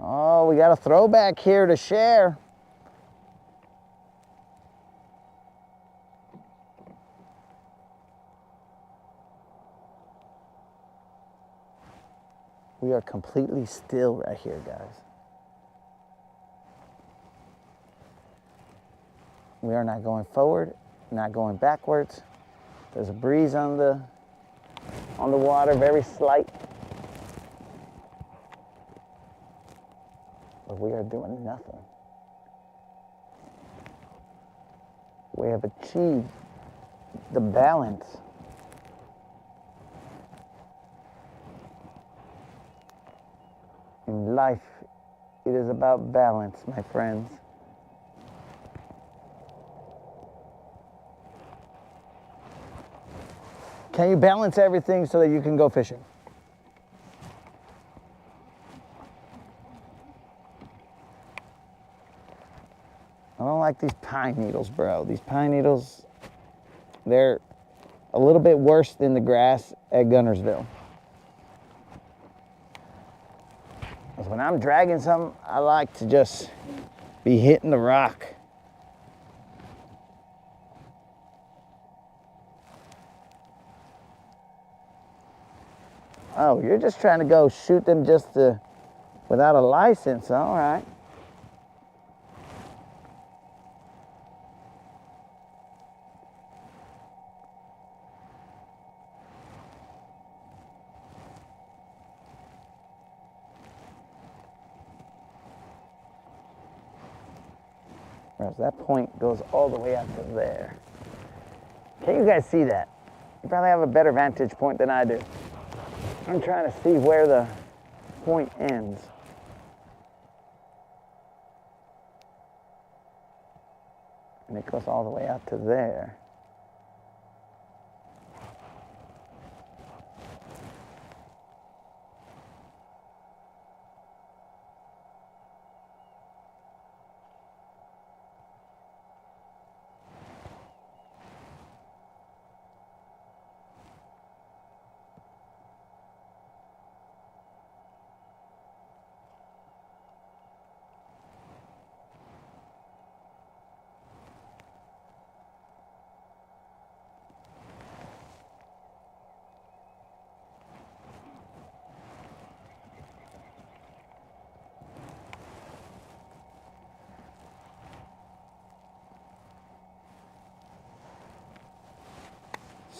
Oh, we got a throwback here to share. We are completely still right here, guys. We are not going forward, not going backwards. There's a breeze on the water, very slight. But we are doing nothing. We have achieved the balance. In life, it is about balance, my friends. Can you balance everything so that you can go fishing? I don't like these pine needles, bro. These pine needles, they're a little bit worse than the grass at Gunnersville. Because when I'm dragging something, I like to just be hitting the rock. Oh, you're just trying to go shoot them without a license, all right. Whereas that point goes all the way out to there. Can you guys see that? You probably have a better vantage point than I do. I'm trying to see where the point ends. And it goes all the way out to there.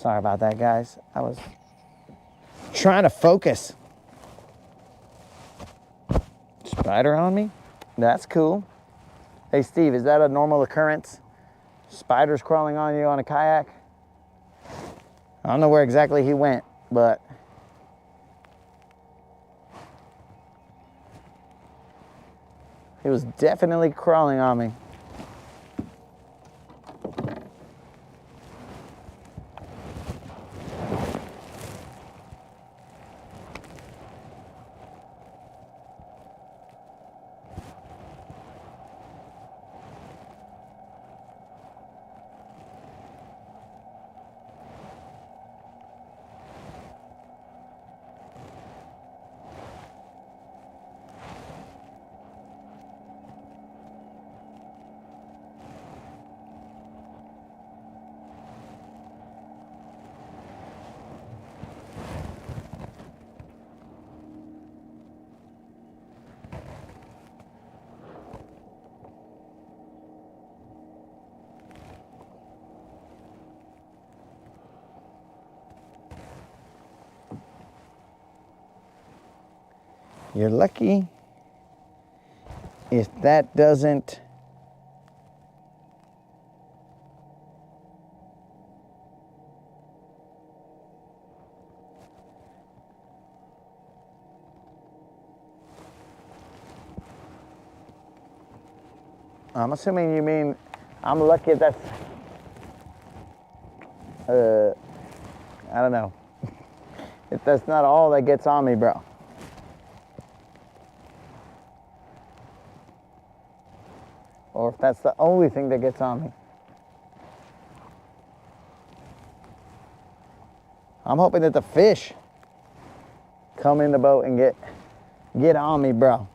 Sorry about that, guys. I was trying to focus. Spider on me? That's cool. Hey, Steve, is that a normal occurrence? Spiders crawling on you on a kayak? I don't know where exactly he went, but he was definitely crawling on me. You're lucky if that doesn't I'm assuming you mean I'm lucky if that's I don't know. If that's not all that gets on me, bro. Or if that's the only thing that gets on me. I'm hoping that the fish come in the boat and get on me, bro.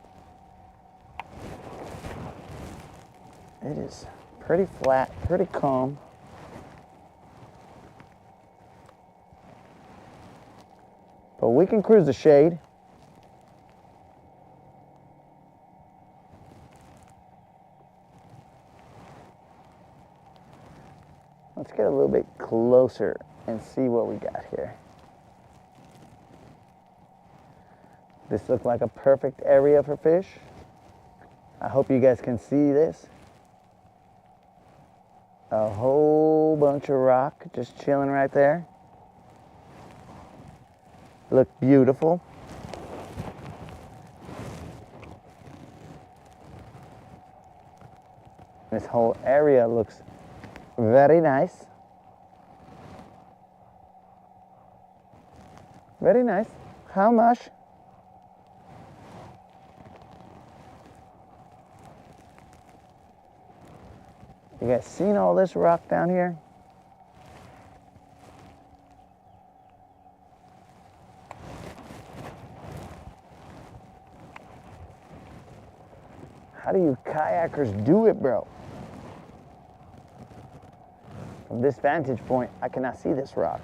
It is pretty flat, pretty calm. But we can cruise the shade. Let's get a little bit closer and see what we got here. This looks like a perfect area for fish. I hope you guys can see this. A whole bunch of rock just chilling right there. Look beautiful. This whole area looks very nice. Very nice. How much? You guys seen all this rock down here? How do you kayakers do it, bro? From this vantage point, I cannot see this rock.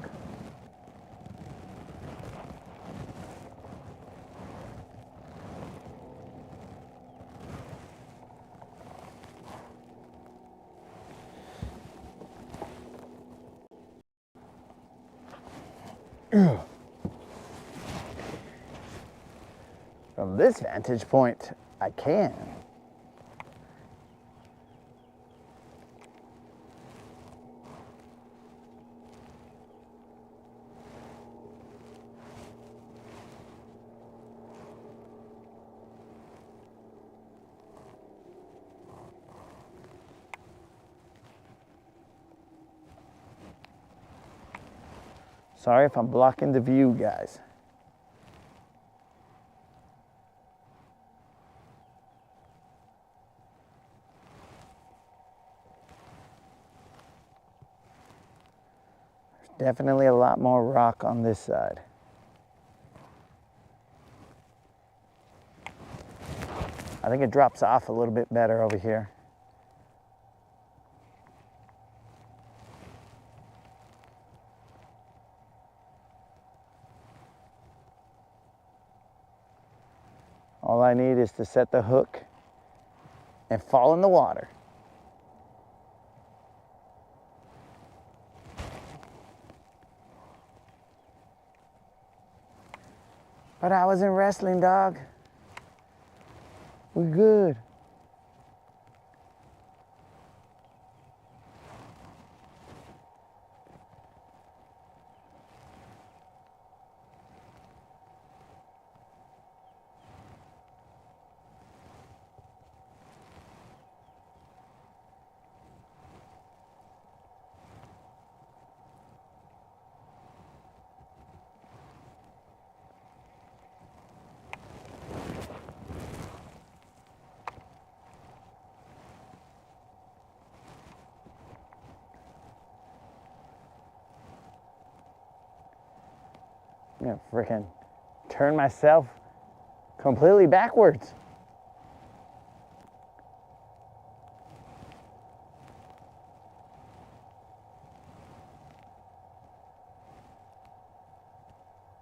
From this vantage point, I can. Sorry if I'm blocking the view, guys. There's definitely a lot more rock on this side. I think it drops off a little bit better over here. All I need is to set the hook and fall in the water. But I wasn't wrestling, dog. We good. I'm gonna freaking turn myself completely backwards.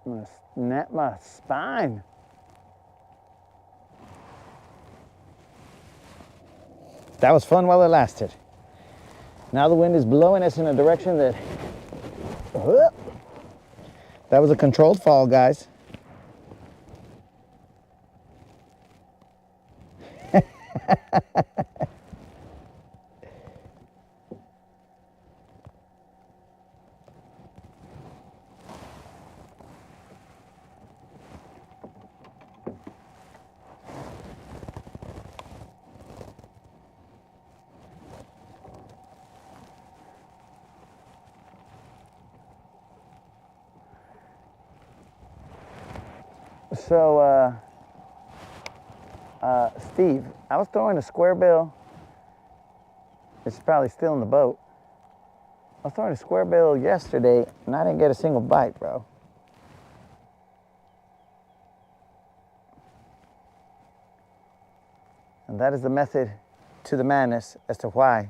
I'm gonna snap my spine. That was fun while it lasted. Now the wind is blowing us in a direction that... That was a controlled fall, guys. So, Steve, I was throwing a square bill. It's probably still in the boat. I was throwing a square bill yesterday, and I didn't get a single bite, bro. And that is the method to the madness as to why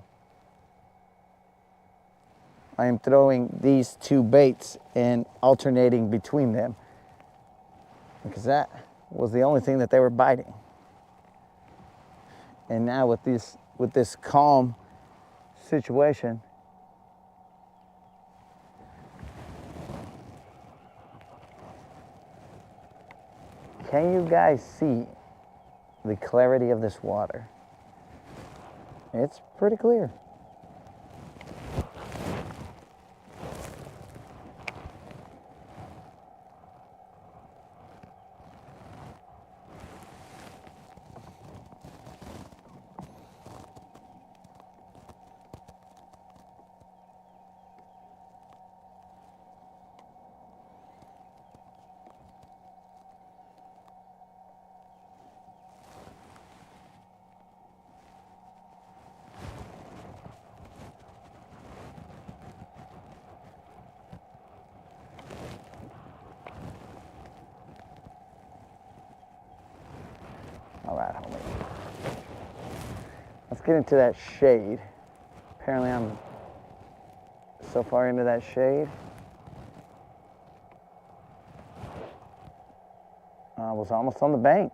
I am throwing these two baits and alternating between them. Because that was the only thing that they were biting. And now with this calm situation, can you guys see the clarity of this water? It's pretty clear. All right, homie. Let's get into that shade. Apparently I'm so far into that shade. I was almost on the bank.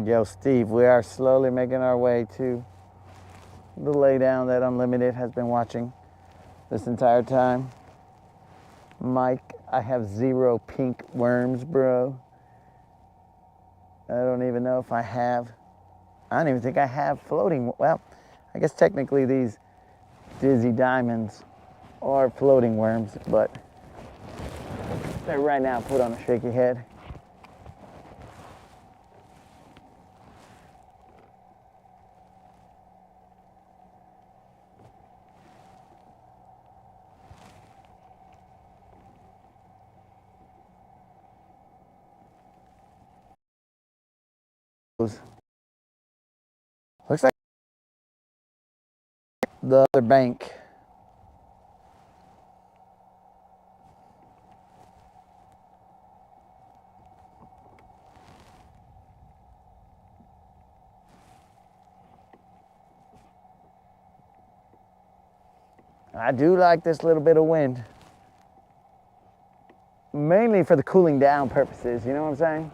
Yo, Steve, we are slowly making our way to the laydown that Unlimited has been watching this entire time. Mike, I have 0 pink worms, bro. I don't even know if I don't even think I have floating. Well, I guess technically these Dizzy Diamonds are floating worms, but they're right now put on a shaky head. Looks like the other bank. I do like this little bit of wind. Mainly for the cooling down purposes, you know what I'm saying?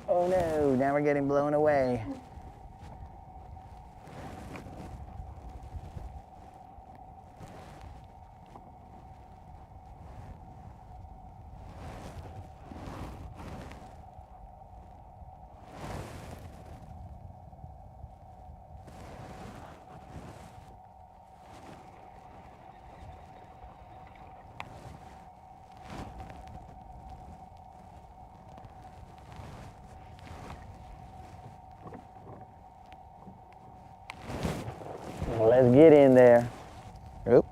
Oh no, now we're getting blown away. Let's get in there. Oop.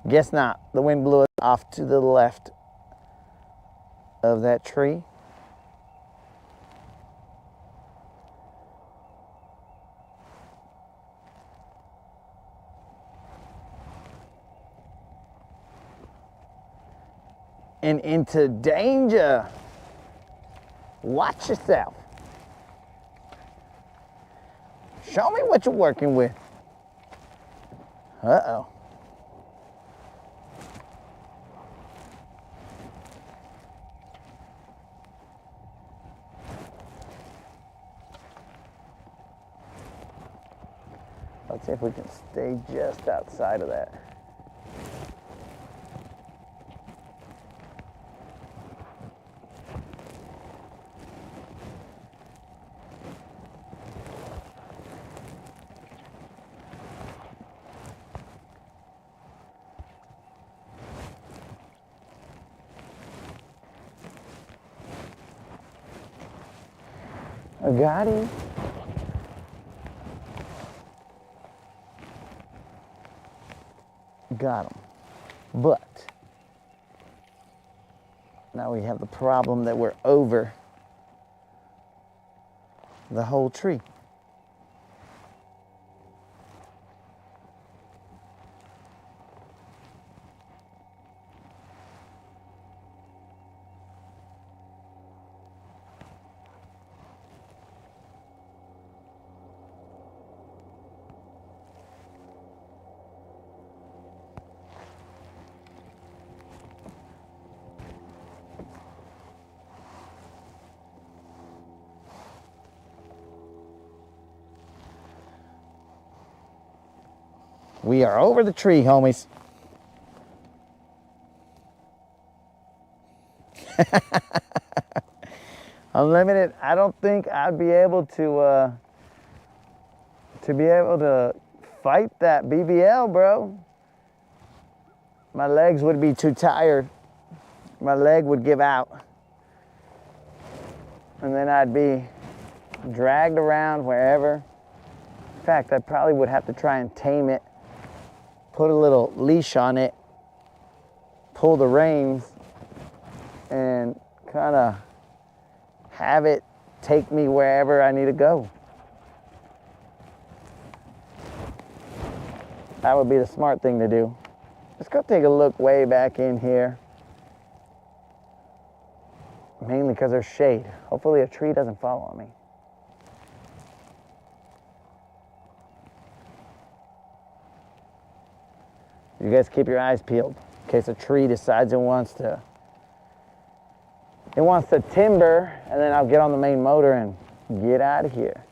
Guess not. The wind blew it off to the left of that tree. And into danger. Watch yourself. Show me what you're working with. Uh-oh. Let's see if we can stay just outside of that. I got him. Got him. But now we have the problem that we're over the whole tree. We are over the tree, homies. Unlimited, I don't think I'd be able to fight that BBL, bro. My legs would be too tired. My leg would give out. And then I'd be dragged around wherever. In fact, I probably would have to try and tame it, put a little leash on it, pull the reins, and kind of have it take me wherever I need to go. That would be the smart thing to do. Let's go take a look way back in here. Mainly because there's shade. Hopefully a tree doesn't fall on me. You guys keep your eyes peeled in case a tree decides it wants to timber, and then I'll get on the main motor and get out of here.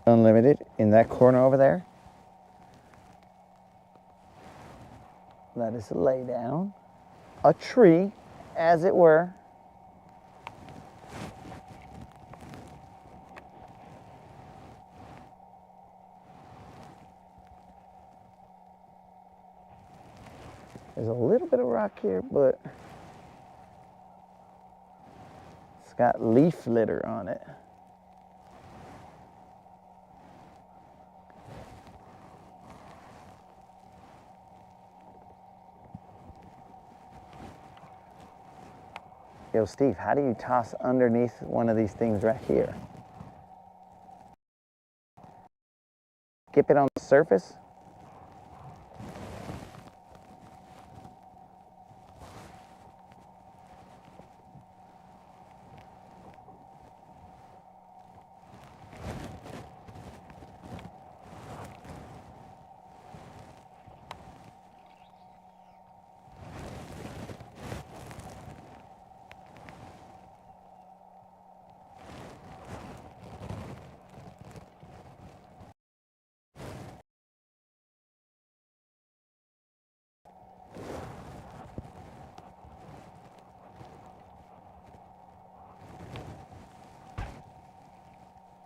Unlimited in that corner over there. That is a lay down. A tree, as it were. There's a little bit of rock here, but it's got leaf litter on it. Yo, Steve, how do you toss underneath one of these things right here? Skip it on the surface?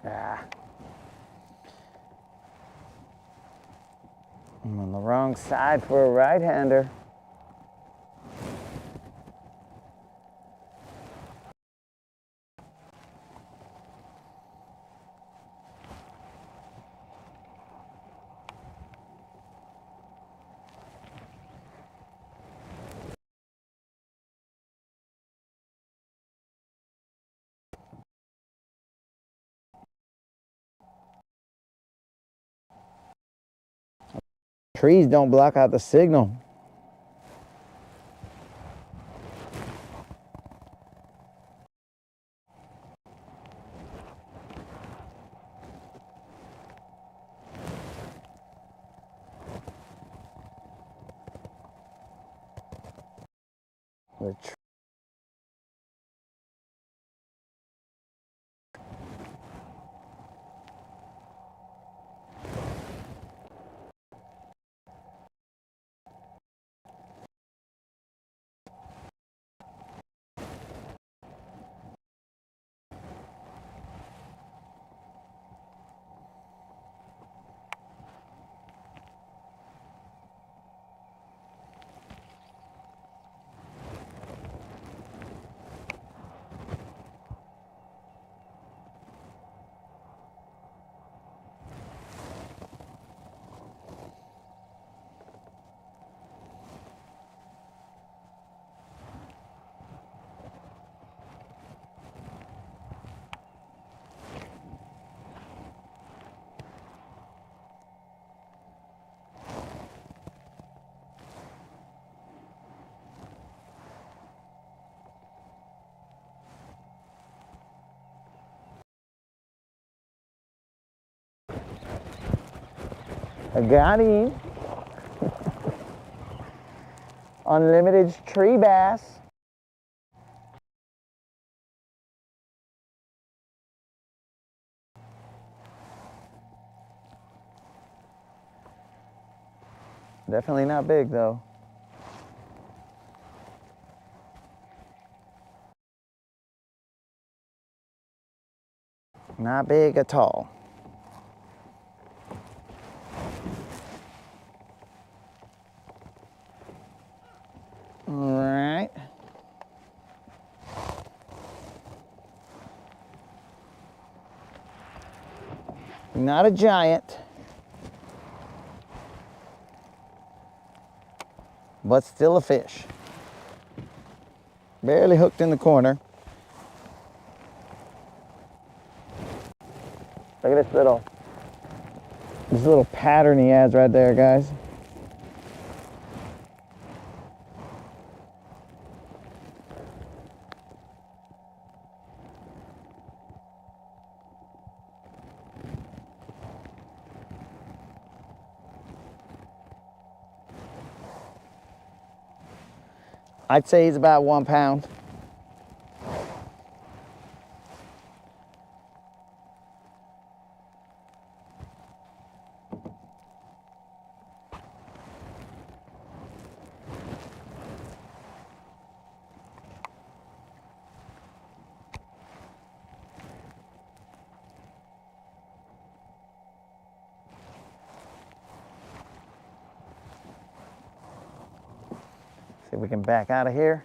Ah. I'm on the wrong side for a right-hander. Trees don't block out the signal. I got him. Unlimited tree bass. Definitely not big though. Not big at all. All right. Not a giant, but still a fish. Barely hooked in the corner. Look at this little pattern he has right there, guys. I'd say he's about 1 pound. See if we can back out of here.